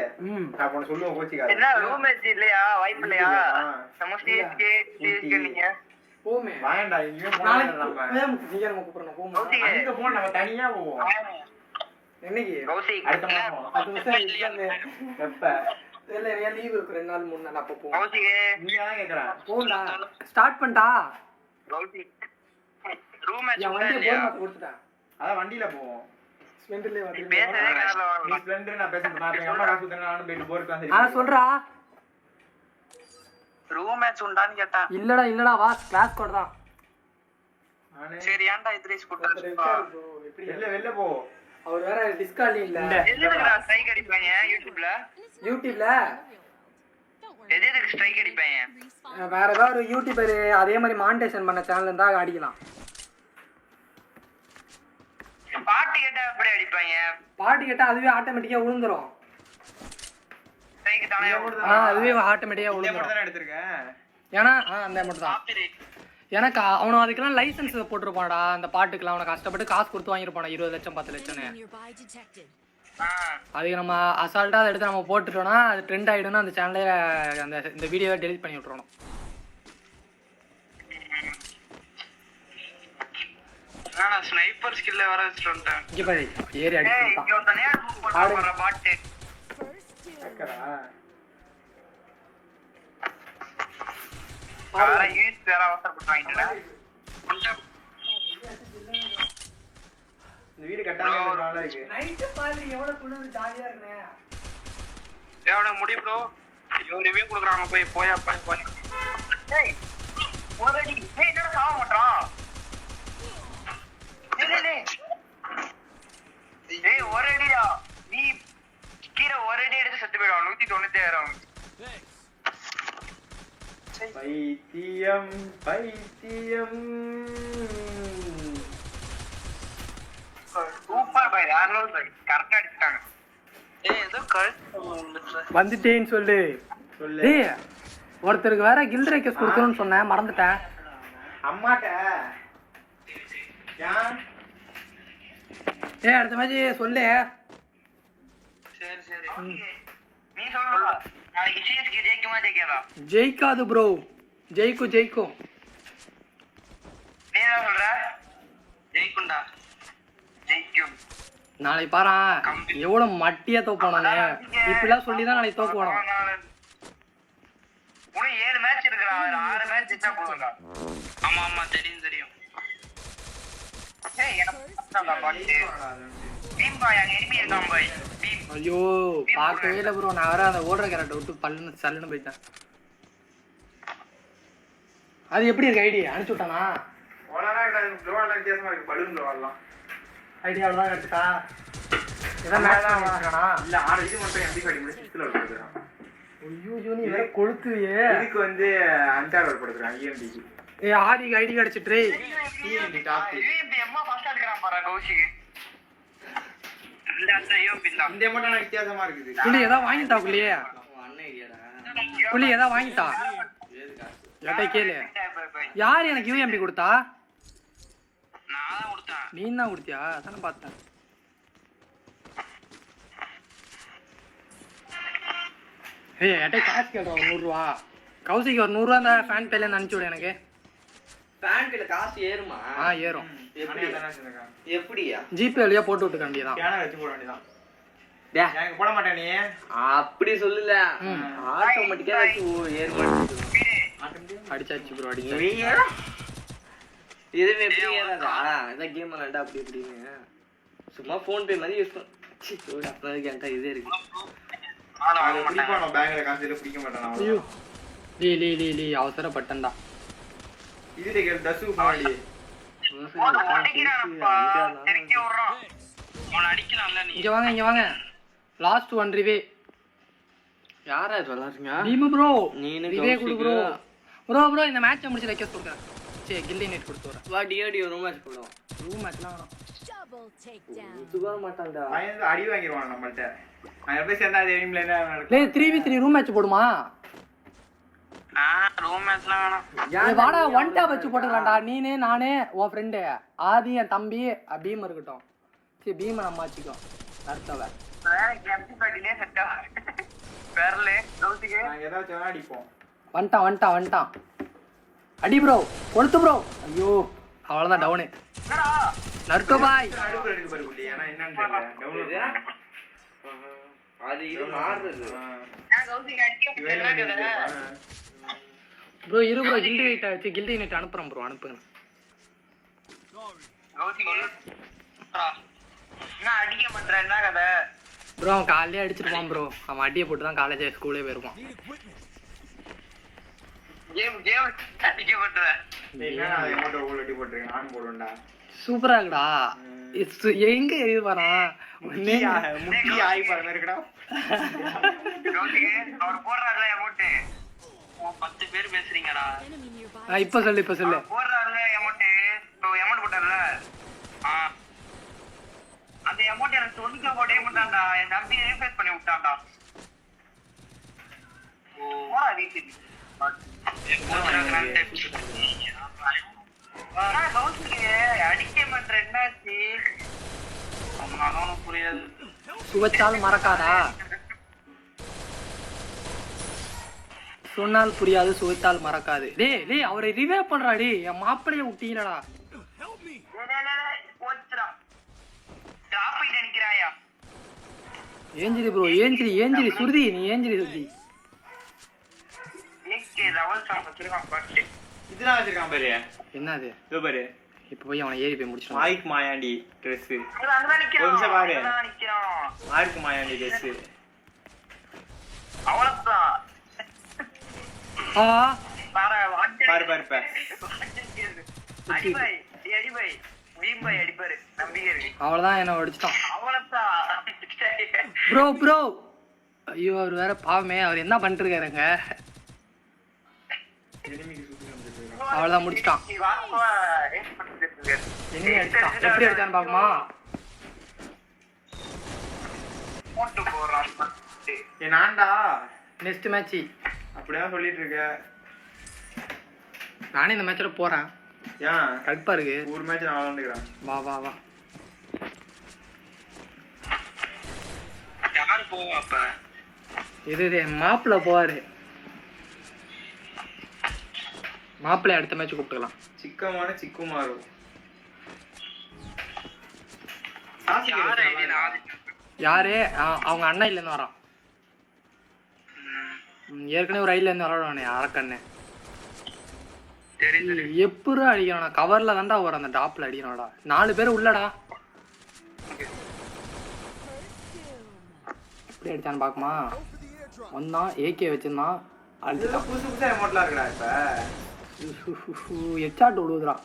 நான் உனக்கு சொல்லுவேன் கோச்சிக்காத. என்ன ரூம் மேட்ச் இல்லையா? வாய்ப்பு இல்லையா? நம்ம சிஎஸ்கே நீங்க போமே வாங்கடா இங்க நாளைக்கு போலாம். நீங்க நம்ம கூப்பிடுறோம் போமா. அங்க போனா நம்ம தனியா போவோம். என்னைக்கு கௌசிக் அடுத்த மாசம். அது வந்து எக்ஸாம் எப்ப இல்ல நிறைய லீவ் இருக்கு 2 நாள் 3 நாள் அப்ப போவோம். கௌசிக் நீ தான் கேக்குற. போடா ஸ்டார்ட் பண்ணிட்டா. கௌசிக் ரூம் மேட்ச் என் வண்டியை இல்லையா? போன் மாத்தி கொடுத்துட்டேன். அத வண்டியில போவோம். ஸ்பெண்டர்லயே வந்து பேசவே கேரளா நீ ஸ்ப்ளெண்டர் நான் பேசிட்டு நான் எங்க அம்மா காசு கொடுத்தா நானும் போயிட்டு போருக்கு வந்து. சொல்றா. ரூம் மேட்ச் உண்டான்னு கேட்டேன். இல்லடா வா கிளாஸ் கோட் தான். சரி ஏன்டா இத்ரேஷ் கூப்பிட்டு எப்படி வெளில போ. அவர் வேற டிஸ்கார்ட் இல்ல எதுக்குடா ஸ்ட்ரைக் அடிப்பாங்க யூடியூப்ல? யூடியூப்ல எதுக்கு ஸ்ட்ரைக் அடிப்பாங்க? வேற ஏதாவது ஒரு யூடியூபர் அதே மாதிரி மானிடைசேஷன் பண்ண சேனல் இருந்தா அடிக்கலாம். பாட்டு கேட்டா எப்படி அடிப்பாங்க? பாட்டு கேட்டா அதுவே ஆட்டோமேட்டிக்கா விழுந்துரும். ஸ்ட்ரைக் தானே அதுவே ஆட்டோமேட்டிக்கா இந்த விழுந்துரும். மட்டும் தான் எடுத்துர்க்கேன். ஏன்னா அந்த அமௌண்ட் தான் எனக்கு அவனும் அதுக்கெல்லாம் லைசன்ஸ் போட்டிருப்பான்டா. அந்த பாட்டுக்கெல்லாம் அவனை கஷ்டப்பட்டு காசு கொடுத்து வாங்கிருப்பானா 20 லட்சம் 10 லட்சம்னு. அதுக்கு நம்ம அசால்ட்டா அதை எடுத்து நம்ம போட்டுட்டோம்னா அது ட்ரெண்ட் ஆயிடும்னா அந்த சேனல்ல இந்த வீடியோவை டெலிட் பண்ணி விட்டுறணும். நான் ஸ்னைப்பர் ஸ்கில்ல வர வச்சிட்டேன். இங்க பாரு ஏறி ஏய் அடிச்சுட்டான். இங்க தனியா போடுற பாட்டு கேக்குறா. வேற யூஸ் வேற அவசரப்பட்டு வாங்கிட்டல. இந்த வீடு கட்டாம நல்லா இருக்கு. நைட் பாரு எவ்வளவு குளிர் ஜாலியா இருக்குனே. எவன முடி ப்ரோ ஐயோ ரிவ்யூ குடுக்குறாங்க போய் போய் டேய் ஒரேடி டேய் என்ன சாவ மாட்டறான். டேய் ஒரேடிடா நீ கீழ ஒரேடி எடுத்து செத்து போய்டுவான். 196 பைத்தியம் பைத்தியம். சூப்பர் பை ஆர்னோல்ட் பை கரெக்ட்டா அடிச்சாங்க. ஏய் ஏதோ வந்துட்டேன்னு சொல்லு. சொல்லு. டேய் ஒருத்தருக்கு வேற கில்ட் ரெக்வெஸ்ட் கொடுக்கணும்னு சொன்னேன் மறந்துட்டேன். அம்மாட்ட யான் ஏய் அடுத்த மாதிரி சொல்லு. சரி நீ சொல்லுடா நாளைக்கு சிஎஸ்கே ஜெயிக்குமா ஜெயிக்காதா? ஜெயிக்காது ப்ரோ. ஜெயிக்கும். நீ என்ன சொல்ற? ஜெயிக்கும்டா. ஜெயிக்கும். நாளைக்கு பாரு எவ்வளவு மட்டியா தோப்பானே. இப்படிலாம் சொல்லிதான் நாளைக்கு தோக்குவானோ. உனக்கு 7 மேட்ச் இருக்குடா. 6 மேட்ச் ஜெயிச்சா போதும்டா. ஆமா தெரியும். ஏய் என்ன பாட்டு டீம் பாய் அங்க எனிமி இருக்கான் பாய். டீம் ஐயோ பார்க்கவே இல்லை ப்ரோ. நான் வேற அந்த ஓடுற கேரக்டர் விட்டு பல்லுன்னு சல்லுன்னு போயிட்டேன். அது எப்படி இருக்கு ஐடி அனுப்பிச்சு விட்டானா? ஓனானா ப்ளோவால வித்தியாசமா இருக்கு. பலூன் ப்ளோவாலாம் ஐடியாவில் தான் எடுத்துட்டா. இதான் மேட்ச் வாங்கினா இல்ல 6 இது மட்டும் எப்படி கட்டி முடிச்சு 6ல போடுறான். ஐயோ நீ வேற கொளுத்துவியே. இதுக்கு வந்து அன்டார் போடுறான் EMD. ஏய் ஆதிக்கு ஐடி கிடைச்சிட்டு EMD டாப். இப்ப எம்மா ஃபர்ஸ்ட் அடிக்கறான் பாரு கௌஷிக். இந்த அட்டையோ பின்னா. இந்த மட்டும் வித்தியாசமா இருக்குது. புள்ளி ஏதாவது வாங்கிட்டா புள்ளியே. புள்ளி ஏதாவது வாங்கிட்டா எட்டை கேளு. யார் எனக்கு யூஎம்பி கொடுத்தா? நான் தான் கொடுத்தேன். நீ தான் கொடுத்தியா? அதானே பார்த்தேன். ஏய் எட்டை காசு கேட்குறோம் 100 ரூபா. கௌசிக்கு ஒரு 100 ரூபா அந்த ஃபேன் பேல இருந்து அனுப்பிச்சு விடு எனக்கு. ஃபேன் பேல காசு ஏறுமா? ஏறும். எப்படியா? ஜிபே வழியா போட்டு விட்டுக்க வேண்டியதான். ஸ்கேனர் வச்சு போட வேண்டியதான். டேய் எனக்கு போட மாட்டே நீ. அப்படி சொல்லல. ஆட்டோமேட்டிக்கா ஏறு மாட்டேங்குது. அடிச்சாச்சு ப்ரோ அடிச்சு. இதுவே எப்படி ஏறாதா? இந்த கேம் விளையாண்டா அப்படி இப்படின்னு சும்மா ஃபோன் பே மாதிரி யூஸ் பண்ண. அப்பதான் கேட்டா இதே இருக்கு. அது பிடிப்பா நான் பேங்க்ல காசு இல்ல பிடிக்க மாட்டேன் நான். ஐயோ லீ அவசரப்பட்டேன்டா. இதுல கேள் தசு பாடி. அடிக்கறான்ப்பா. தெரிஞ்சு விடுறான். அவன் அடிக்கலாம்ல நீ. இங்க வாங்க லாஸ்ட் ஒன் ரிவே. யாரா சொல்லாருங்க? பீம் ப்ரோ நீனு ரிவே குடு ப்ரோ. கௌஷிக். ப்ரோ இந்த மேட்ச் முடிச்சு ரெக்வெஸ்ட் கொடுங்க. கில்லி நெட் கொடுத்து வரேன். வா டியோ ரூம் மேட்ச் போடுவோம். ரூம் மேட்ச்லாம் வேணாம். Double takedown. சுத்தமா மாட்டான்டா. பையன் அடி வாங்கிடுவான் நம்மள்ட்ட. நான் எப்படி சேர்ந்தா அது எய்ம்ல என்ன நடக்கும்? லே 3v3 ரூம் மேட்ச் போடுமா? ரூம் மேட்ச்லாம் வேணாம். ஏய் வாடா ஒன் டாப் வச்சு போட்டுக்கலாம்டா. நீனே நானே உன் ஃப்ரெண்டு ஆதி என் தம்பி பீம் இருக்கட்டும். சரி பீமை நம்ம வச்சுக்கோ. அடுத்தவ எம்பி பாட்டிலே செட்டா பேர்ல கௌசிக்கு நாங்க ஏதாச்சும் வேணா அடிப்போம். வந்துட்டான் அடி ப்ரோ கொளுத்து ப்ரோ. ஐயோ அவ்வளோதான் டவுனு. என்னடா நர்கோ பாய் நடுவுல எடுக்க பாரு புள்ளி. ஏன்னா என்னன்னு தெரியல. டவுன்லோட் அது இது மாறுறது. கௌசிக்கு அடிக்க ப்ரோ இரு ப்ரோ கில்டி நெட் வச்சு கில்டி நெட் அனுப்புறேன் ப்ரோ அனுப்புங்க. கௌசிக்கு என்ன அடிக்க மாட்டற என்ன கதை? ப்ரோ அவன் காலையிலே அடிச்சிருப்பான் ப்ரோ. அவன் அடியை போட்டு தான் காலேஜ் ஸ்கூலே போயிருப்பான். கேம் அடிக்க மாட்டற. என்னடா அமௌண்ட் ஓல் அடி போட்டுருக்கேன். நான் போடுவேன்டா. சூப்பரா இருக்குடா. எங்க இது பாரா முட்டி ஆயி பாரு மாதிரி இருக்கடா. கௌசிக்கு அவர் போடுறாருல அமௌண்ட் 10 பேர் பேசுறீங்கடா. Enemy nearby. இப்ப சொல்லு போடுறாருல அமௌண்ட் அமௌண்ட் போட்டாருல அந்த அமௌண்ட் எனக்கு சொல்லிக்க போடே மாட்டான்டா. என் தம்பி ரீஃபேஸ் பண்ணி விட்டான்டா. போடா வீட்டுக்கு. கௌசிக்கு அடிக்க மாட்டற என்னாச்சு? அவனும் புரியாது. சுவைச்சால் மறக்காதா? சொன்னால் புரியாது சுவைத்தால் மறக்காது. டேய் அவரை ரிவைவ் பண்றாடி. என் மாப்பிளைய விட்டீங்களடா. ஏஞ்சிரி ப்ரோ ஏஞ்சிரி சுருதி நீ ஏஞ்சிரி சுருதி. இதெல்லாம் வச்சிருக்கான் பாரு. என்னது இதோ பாரு. இப்ப போய் அவனை ஏறி போய் முடிச்சிடும். மாய்க்கு மாயாண்டி ட்ரெஸ். ஒரு நிமிஷம் பாரு. மாய்க்கு மாயாண்டி ட்ரெஸ். அவ்வளவுதான். பாரு பாரு இப்ப. அவ்வளவுதான் என்ன அடிச்சிட்டான். அவ்வளவுதான். ப்ரோ ஐயோ அவர் வேற பாவமே. அவர் என்ன பண்ணிட்டு இருக்காருங்க. அவ்வளவுதான் முடிச்சிட்டான். என்ன அடிச்சிட்டான் எப்படி அடிச்சான்னு பாக்குமா? நான்டா நெக்ஸ்ட் மேட்ச் அப்படிதான் சொல்லிட்டு இருக்க. நானே இந்த மேட்ச்ல போறேன். ஏன் கடுப்பா இருக்கு. ஒரு மேட்ச் நான் விளாண்டுக்கிறேன். வா யாரு போவா அப்ப? இது மாப்பிள்ள போவாரு. மாப்பிள்ளை அடுத்த மேட்ச் கூப்பிட்டுக்கலாம். சிக்கமான சிக்குமாரு. யாரு அவங்க அண்ணா இல்லைன்னு வரான். ஏற்கனவே ஒரு ரயில்ல இருந்து விளாடுவானே அரக்கண்ணு. எப்படா அடிக்கிறானா? கவர்ல தான்டா வர அந்த டாப்ல அடிக்கிறானடா. 4 பேர் உள்ளடா. எப்படி அடிச்சான்னு பாக்குமா? வந்தான் ஏகே வச்சிருந்தான் அடிச்சுட்டான். புதுசு புதுசா அமௌண்ட்லாம் இருக்குடா இப்ப. எச்சாட்டு விடுதுடா.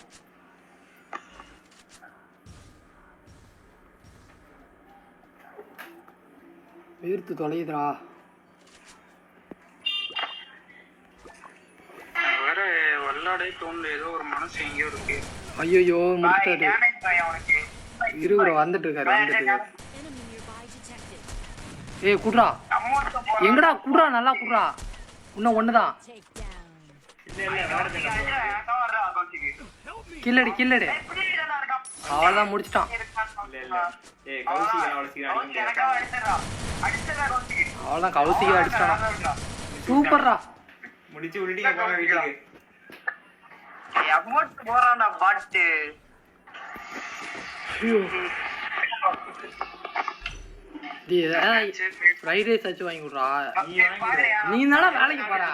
வீர்த்து தொலையுதுடா. வேற வல்லாடே தோணல. ஏதோ ஒரு மனசு எங்கேயோ இருக்கு. ஐயோ முடிச்சாரு. இருவரு வந்துட்டு இருக்காரு. Enemy nearby detected. ஏய் குட்ரா எங்கடா குட்ரா நல்லா குட்ரா. இன்னும் ஒண்ணுதான். Takedown. கில்லடி அவ்வளவுதான் முடிச்சிட்டான். ஏய் கௌசிக்கு அவ்வளவு சீக்கிரம் அடிக்க அவ்வளவுதான் கௌசிக்கு அடிச்சிட்டானா. சூப்பர்ரா. முடிச்சு விட்டுட்டீங்க போங்க வீட்டுக்கு. அமௌண்ட் போறான்டா பாட்டு. ஃப்ரைட் ரைஸ் ஆச்சு வாங்கி விட்றா. நீ வாங்கிடு. நீ தானே வேலைக்கு போற.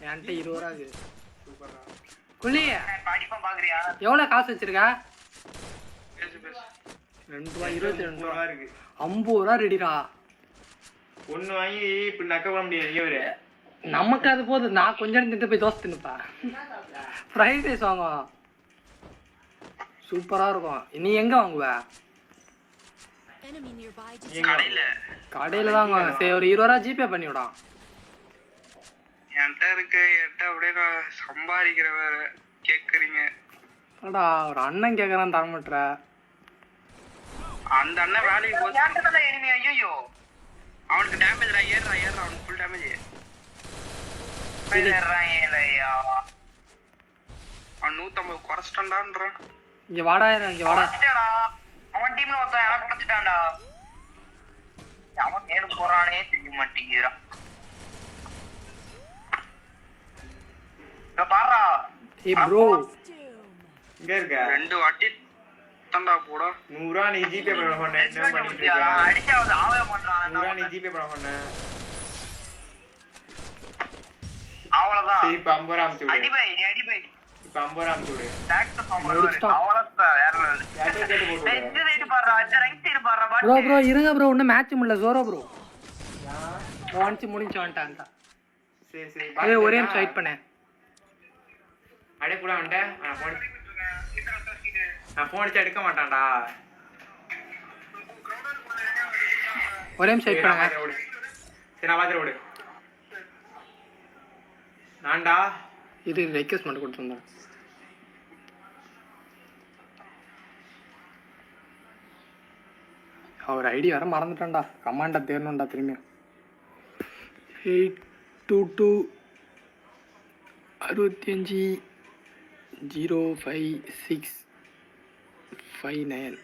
என்கிட்ட 20 ரூபா இருக்கு. குள்ளி படிப்பா பாக்குறியா? எவ்வளவு காசு வச்சிருக்க? பேசு 2 ரூபா 22 ரூபா இருக்கு. 50 ரூபா ரெடிடா. ஒண்ணு வாங்கி இப்படி நக்க பண்ண முடியாது. இவரு நமக்கு அது போதும். நான் கொஞ்ச நேரம் திட்டு போய் தோசை தின்னுப்பா. ஃப்ரைட் ரைஸ் வாங்குவோம். சூப்பரா இருக்கும். நீ எங்க வாங்குவ? Enemy nearby detected. கடையில தான் வாங்குவாங்க. சரி ஒரு 20 ரூபா ஜிபே பண்ணி விடா. என்கிட்ட இருக்கு. என்கிட்ட அப்படியே நான் சம்பாதிக்கிற வேற. கேக்குறீங்க? அடா ஒரு அண்ணன் கேட்கறான் தர மாட்டேற. அந்த அண்ணன் வேலைக்கு போச்சு. எனிமி ஐயோ அவனுக்கு டேமேஜ்டா ஏறுறா அவனுக்கு ஃபுல் டேமேஜ். ஏறறாங்கலையா அவன் 150 குறைச்சிட்டான்டான்றான். இங்க வாடா இங்க வாடா. அவன் டீம்ல ஒருத்தன் எனக்கு குறைச்சிட்டான்டா. அவன் நேரு போறானே தெரிய மாட்டேங்கிறான். பாரா ஏய் ப்ரோ இங்க இருக்க 2 வாட்டி தண்டா போடா. 100 ரூபா நீ ஜிபே பண்ண பண்ண என்ன பண்ணிட்டு இருக்க? அடிச்சாவது ஆவே பண்றான். 100 ரூபா நீ ஜிபே பண்ண பண்ண. அவ்வளவுதான். சரி இப்ப 50 ரூபா அனுப்பிச்சு விடு. அடிபை இப்ப 50 ரூபா அனுப்பிச்சு விடு. டாக்டர் அவ்வளவுதான் வேற level. யார்கிட்ட கேட்டு போட்டு விடு. இந்த ரைட் பாறா இந்த ரைட் சைடு பாறா பாட். ப்ரோ இருங்க ப்ரோ இன்னும் மேட்ச் முடியல ஜோரோ ப்ரோ. வான்சி முடிஞ்சு வந்துட்டான்டா. சரி ஏய் ஒரே நிமிஷம் வெயிட் பண்ணு. அடே கூட வந்துட்டேன். நான் போன் அடிச்சு எடுக்க மாட்டான்டா. ஒரே நிமிஷம் வெயிட் பண்ணுங்க. சரி நான் பாத்துட்டு விடு. நான்டா இது ரெக்வெஸ்ட் மட்டும் கொடுத்துருந்தேன். அவர் ஐடி வர மறந்துட்டான்டா. கமாண்டா தேரணும்டா திரும்பியும். 822 65 05659.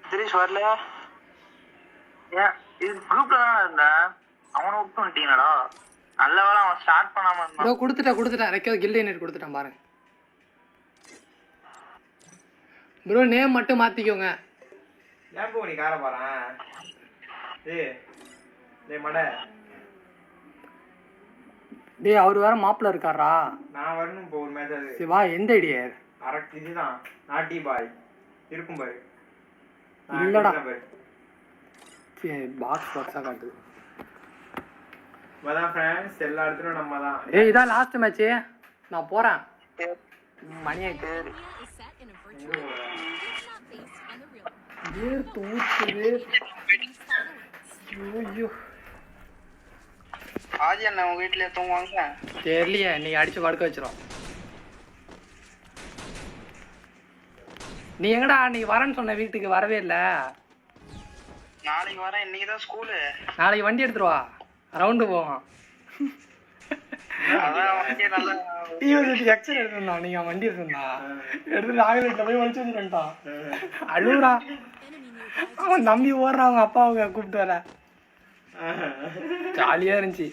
திரிஷ் வரல. ஏன் இது குரூப்ல தான இருந்தா? அவனை விட்டு வந்துட்டீங்கடா. நல்ல வேளை அவன் ஸ்டார்ட் பண்ணாம இருந்தான். ப்ரோ கொடுத்துட்டேன் ரெக்வெஸ்ட் கில்ட் நேட் கொடுத்துட்டேன் பாருங்க. ப்ரோ நேம் மட்டும் மாத்திக்கோங்க. ஏன் போ நீ கார பாறேன். டேய் மட. டேய் அவர் வேற மாப்ள இருக்காரா? நான் வரணும் போ ஒரு மேட்ச் அது. சிவா எந்த ஐடியா? அரக் இதுதான் நாட்டி பாய் இருக்கும் பாரு. இல்லடா பாக்ஸா காட்டு. மதான் ஃப்ரெண்ட்ஸ் எல்லா இடத்துலயும் நம்ம தான். ஏய் இதான் லாஸ்ட் மேட்ச். நான் போறேன். மணி ஆயிட்டு. Is set in a virtual world and is not based on the real world. ஏர் தூக்குது. ஐயோ ஆதி அண்ணா உங்க வீட்லயே தூங்குவாங்க. தெரியலையே நீ அடிச்சு படுக்க வச்சிரும். நீ எங்கடா நீ வரேன்னு சொன்ன வீட்டுக்கு வரவே இல்ல. நாளைக்கு வரேன். இன்னைக்கு தான் ஸ்கூலு. நாளைக்கு வண்டி எடுத்துட்டு வா ரவுண்டு போவோம். அதான் வண்டியை நல்லா எக்ஸல் எடுத்துருந்தான். நீங்க வண்டி எடுத்துருந்தா எடுத்து நாகரிகத்துல போய் வலிச்சு வச்சுட்டான். அழுவுறா அவன் நம்பி ஓடுறான். அவங்க அப்பாவுங்க கூப்பிட்டு வர ஜாலியா இருந்துச்சு.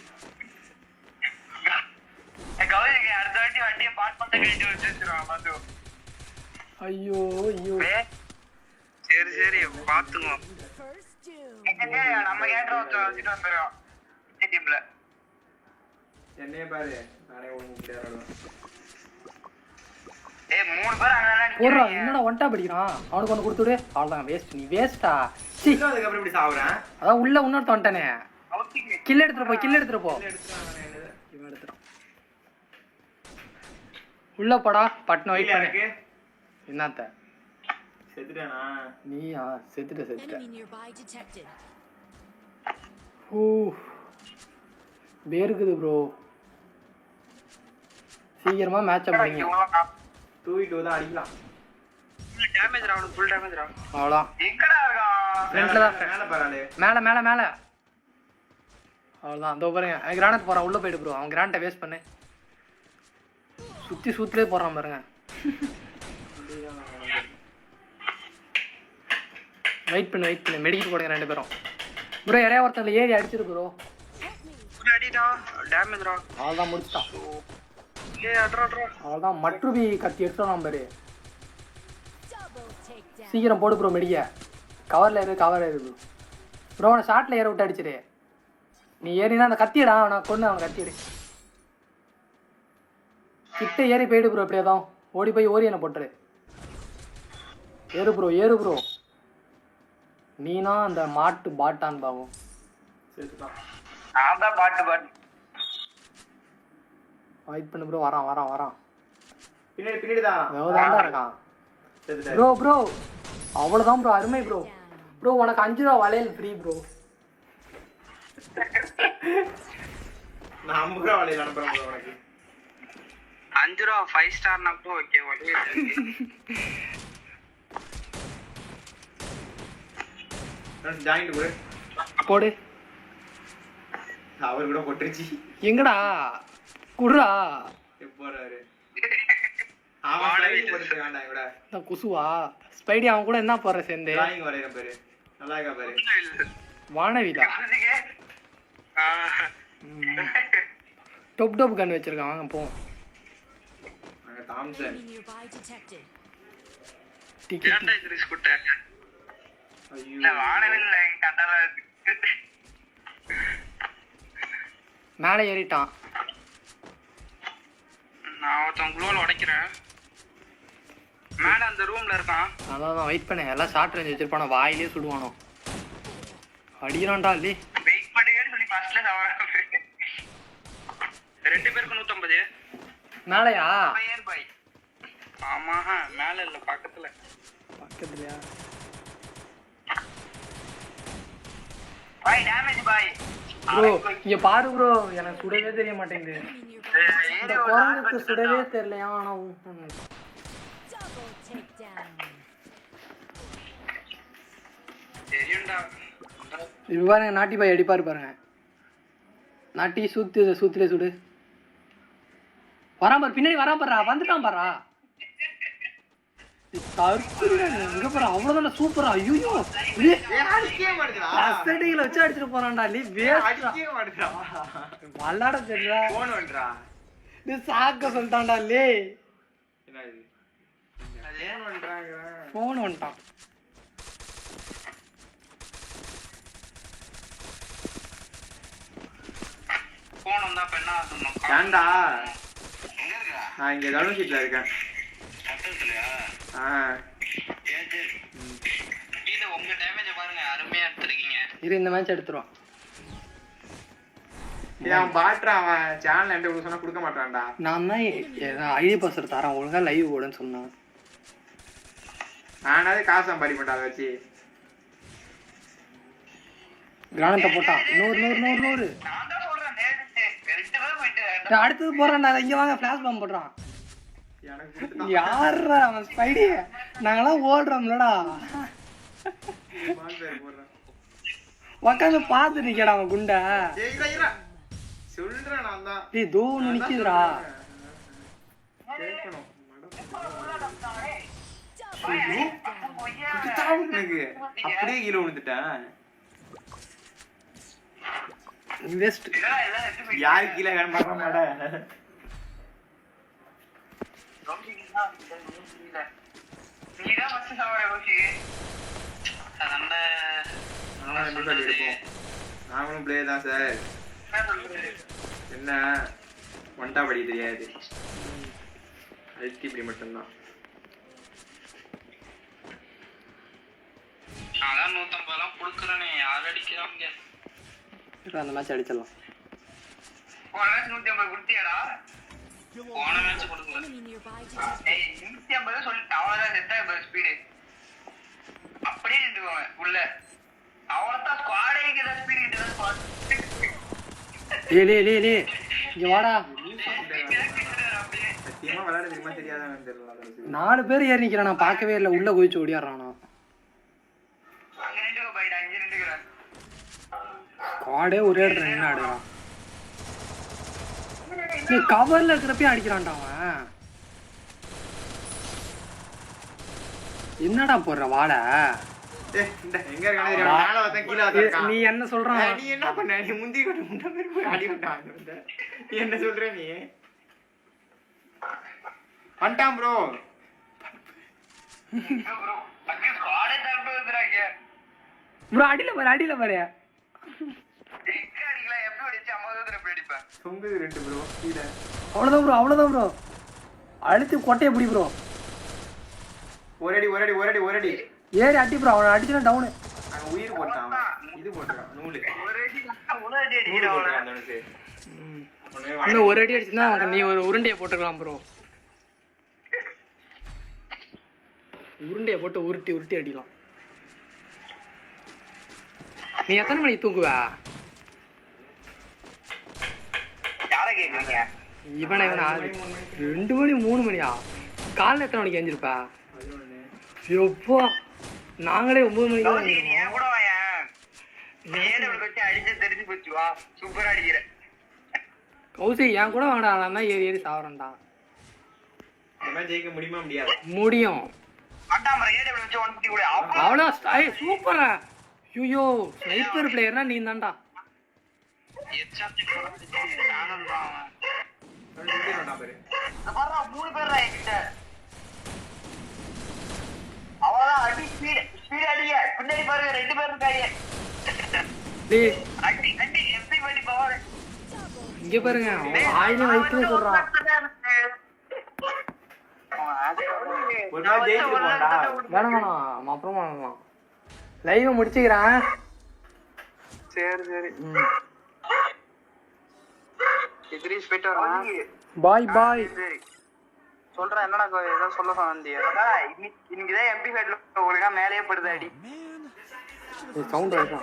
கௌரிக்கு அடுத்த வாட்டி வண்டியை பார்ட் பண்ண கழிச்சு வச்சிருவான் பாத்து. ஐயோ ஐயோ சரி பாத்துங்க. நம்ம கேட்ட வச்சுட்டு வந்துடும் டீம்ல. என்னைய பாரு நானே ஒண்ணு ஏய் 3 பேர் அங்கலாம் போடுறா. என்னடா ஒன்டா படிக்கிறான். அவனுக்கு ஒன்று கொடுத்துடு. அவ்வளோதான் வேஸ்ட். நீ வேஸ்டா. அதுக்கு அப்புறம் இப்படி சாவுறேன். அதான் உள்ள இன்னொருத்த வந்துட்டானே. கில் எடுத்துட்டு போ இவன் எடுத்துட்டான். உள்ள போடா பட்டன் வெயிட் பண்ணு. இருக்கு என்னத்த செத்துட்டானா? நீயா? செத்துட்ட. Enemy nearby detected. ஓ வேர்க்குது ப்ரோ. சீக்கிரமா மேட்ச் அப்படிங்க. தூக்கிட்டு தான் அடிக்கலாம். டேமேஜ் ராவுன் ஃபுல் டேமேஜ் ராவுன். அவ்வளோதான். எங்கடா இருக்கான்? ஃப்ரண்ட்ல தான். மேல பாராளே. மேல அவ்வளோதான். அதோ பாருங்க அவன் கிரானட் போறான். உள்ள போயிடு ப்ரோ. அவன் கிரானட்டை வேஸ்ட் பண்ணு. சுத்தி சூத்துலேயே போறான் பாருங்க. வெயிட் பண்ணு மெடிக்கல் போடுங்க 2 பேரும். ப்ரோ யாரையா ஒருத்தர் ஏறி அடிச்சிரு ப்ரோ. அடிடா டேமேஜ் ரா. அவ்வளோதான் முடிச்சிட்டான். ஏய் அட்ரா அவ்வளோதான். மற்றுபி கத்தி எடுத்தோம் பாரு. சீக்கிரம் போடு ப்ரோ மெடிக்க. கவரில் ஏறு ப்ரோ. அவனை ஷார்ட்டில் ஏற விட்டு அடிச்சிரு. நீ ஏறினா அந்த கத்தியடா அவனை கொண்டு அவனை கத்திடு. கிட்ட ஏறி போயிடு ப்ரோ. எப்படியா தான் ஓடி போய் ஓரியனை போட்டுரு. ஏறு ப்ரோ. நீனா அந்த மாட்டு பாட்டான் பாவம். செத்துட்டான். அதான் பாட்டு வெயிட் பண்ணு ப்ரோ. வரான். பின்னாடி தான் எவ்வளோதான்டா இருக்கான். ப்ரோ அவ்வளோதான் ப்ரோ. அருமை ப்ரோ. உனக்கு 5 ரூபா வளையல் ஃப்ரீ ப்ரோ. நான் 50 ரூபா வளையல் அனுப்புறேன் உனக்கு. 5 ரூபா 5 ஸ்டார்னா கூட ஓகே ஒரே ஜாயிண்ட் கூட போடு. அவர் கூட போட்டுருச்சு. எங்கடா குடுறா. போறாரு அவன் லைன் போட்டு வேண்டாம் கூட. இந்த குசுவா ஸ்பைடி அவன் கூட என்ன போற சேர்ந்து டிராயிங் வரையற பாரு. நல்லா இருக்கா பாரு. வானவிலா டொப் டொப் கன் வச்சிருக்கான். வாங்க போவோம். அங்க தாம்சன். Nearby detected. கேட்டா இது ஸ்கூட்டர். ஐயோ இல்ல வானவில்ல கட்டல இருக்கு. மேலே ஏறிட்டான். நான் ஒருத்தன் குளோல உடைக்கிறேன். மேல அந்த ரூம்ல இருக்கான். அதான் வெயிட் பண்ண. எல்லாம் ஷார்ட் ரேஞ்ச் வச்சிருப்பானோ வாயிலே சுடுவானோ. அடிக்கிறான்டா இல்லே. வெயிட் பண்ணுங்கன்னு சொல்லி ஃபர்ஸ்ட்ல சவால் 2 பேருக்கு 150. மேலையா? ஃபயர் பை. ஆமா மேல இல்ல பக்கத்துல. பக்கத்துலயா? பை டேமேஜ் பை. ப்ரோ இங்க பாரு ப்ரோ, எனக்கு சுடவே தெரிய மாட்டேங்குது. இந்த குரங்குக்கு சுடவே தெரியலையா? ஆனா Double takedown. தெரியும்டா. இது பாருங்க, நாட்டி பாய் அடிப்பாரு பாருங்க. நாட்டி சூத்திலே சுடு. வரான் பாரு, பின்னாடி வரான் பாரா, வந்துட்டான் பாரா. இங்க பாரு, அவ்வளவுதான் சூப்பரா. ஐயோ அடிக்கவே மாட்டேங்கடா. அஸ்தடிகளை வச்சு அடிச்சிட்டு போறான்டா. நீ வேஸ்ட் அடிக்கவே மாட்டேங்கடா. வல்லாட தெரியல. போன் வந்தடா. நீ சாக்க சொல்லிட்டான்டா. லே என்ன இது? போன் வந்தறாங்க. போன் வந்துட்டான். போன் வந்தா பெண்ணா சொன்னோம். ஏன்டா? எங்க இருக்கா? நான் இங்க கவர்மெண்ட் சீட்ல இருக்கேன். பக்கத்துலயா? சரி. கீழ உங்க டேமேஜ் பாருங்க, அருமையா எடுத்துருக்கீங்க. இரு இந்த மேட்ச் எடுத்துருவான். அவன் பாட்டுறான். அவன் சேனல் என்கிட்ட சொன்னா கொடுக்க மாட்டான்டா. நான் தான் ஐடி பாஸ்வேர்ட் தரேன், ஒழுங்கா லைவ் ஓடுன்னு சொன்னான். நானாவது காசு சம்பாதி மாட்டேன் அதை வச்சு. கிரானத்தை போட்டான். 100 நான் தான் சொல்றேன், நேத்து 2 பேர் போயிட்டு அடுத்தது போறான்டா. இங்க வாங்க, ஃபிளாஷ் பாம்பு போடுறான். எனக்கு கொடுத்துட்டான். யாரா அவன் ஸ்பைடி? நாங்கெல்லாம் ஓடுறோம்லடா. போடுறேன். உக்காந்து பார்த்து நிக்கடா அவன் குண்டா. சொல்றேன் நான் தான். டேய் தோ ஒண்ணு நிக்குதுடா. கேட்கணும். Double எனக்கு அப்படியே கீழே விழுந்துட்டேன். இன்வெஸ்ட் யாரு கீழே வேணும் பார்க்க மாட்டேன். நீதான் ஃபர்ஸ்ட் சவால் யோசி. அதனால நாங்களும் பிளே தான் சார். என்ன சொல்றது? என்ன ஒன்டா படி தெரியாது. அதுக்கு இப்படி மட்டும்தான். அதான் 150 கொடுக்குறேனே, யார் அடிக்கிறாங்க? அந்த மேட்ச் அடிச்சிடலாம். போன மேட்ச் 150 கொடுத்தியாடா? போன மேட்ச் கொடுக்கல. enemy nearby detected. ஏய் 150 சொல்லிட்டு அவ்வளவுதான் செட்டா ஸ்பீடு. அப்படியே நின்றுவாங்க உள்ள. அவ்வளவுதான் ஸ்குவாடே கிட்ட ஸ்பீடு கிட்ட ஸ்குவாட். லே இங்க வாடா. சத்தியமா விளையாட தெரியுமா தெரியாதான்னு தெரியல. 4 பேர் ஏறி நிக்கிறான். நான் பார்க்கவே இல்லை. உள்ள குதிச்சு ஓடியாடுறானா. அங்க நின்றுக்கோ பைடா, இங்க நின்றுக்கிறேன். காடே ஒரே இடத்துல நின்று ஆடுறான். நீ கவர்ல இருக்கிறப்பே அடிக்கிறான்டா அவன். என்னடா போடுற வாழை? எங்க இருக்கானே தெரியும். மேல வந்தா கீழ வந்தா. நீ என்ன சொல்றான்? நீ என்ன பண்ண? நீ முந்தி கட்டு முண்டை பேர் போய் அடி விட்டாங்க. நீ என்ன சொல்ற? நீ வந்துட்டான் ப்ரோ. ப்ரோ அங்க ஸ்குவாடே தரப்பு வந்துறாங்க. ப்ரோ அடியில பாரு. எங்க அடிக்கலாம்? எப்படி அடிச்சு 50 தடவை எப்படி அடிப்பேன்? தொங்குது 2 ப்ரோ கீழ. அவ்வளவுதான் ப்ரோ. அழுத்தி கொட்டையை பிடி ப்ரோ. ஒரு அடி ஏறி அடி ப்ரோ. அவனை அடிச்சுனா டவுனு. அங்க உயிர் போட்டான். இது போட்டான் நூலு. ஒரு அடி நூலு அடிக்கிறவன. போட்டான் அவனுக்கு. இன்னும் ஒரு அடி அடிச்சுன்னா நீ ஒரு உருண்டையை போட்டுக்கலாம் ப்ரோ. உருண்டையை போட்டு உருட்டி அடிக்கலாம். நீ எத்தனை மணிக்கு தூங்குவ? யாரை கேக்குறீங்க? இவனை 2 மணி 3 மணியா? காலைல எத்தனை மணிக்கு எழுந்திருப்பா? 11. எப்போ நாங்களே 9 மணிக்கு தான் நீ எழுந்திருப்போம். ஏன் கூட வாயேன். ஏடபிள்யூ வச்சு அடிச்சு தெரிஞ்சு போச்சு வா. சூப்பரா அடிக்கிற. கௌசி என் கூட வாங்கடா, நான் தான் ஏறி சாவறேன்டா. இந்த மாதிரி ஜெயிக்க முடியுமா முடியாது? முடியும். அட்டாமர ஏடபிள்யூ வச்சு 150 கூட. அவ்வளோ சூப்பரா. ஐயோ ஸ்னைப்பர் பிளேயர்னா நீ தான்டா. மூணு பேர் என்கிட்ட. அவதான் அடி ஸ்பீட் அடிங்க. பின்னாடி பாருங்க 2 பேர் இருக்காங்க. டேய் அடி அடி எப்படி பண்ணி பவர். இங்க பாருங்க, அவன் ஆயிரம் வயிற்றுல சொல்றான். ஒரு நாள் ஜெயிச்சு போண்டா. வேணாம் வேணாம், அப்புறமா வேணாம். லைவ் முடிச்சுக்கிறேன். சரி இத்ரீஸ் போயிட்டு வரலாம். பாய் பாய். சொல்றேன் என்னடா ஏதோ சொல்ல சொன்னீங்க. இன்னைக்குதான் எம்பி ஃபைட்ல ஒழுங்கா மேலேயே படுது அடி. சவுண்ட் வருது.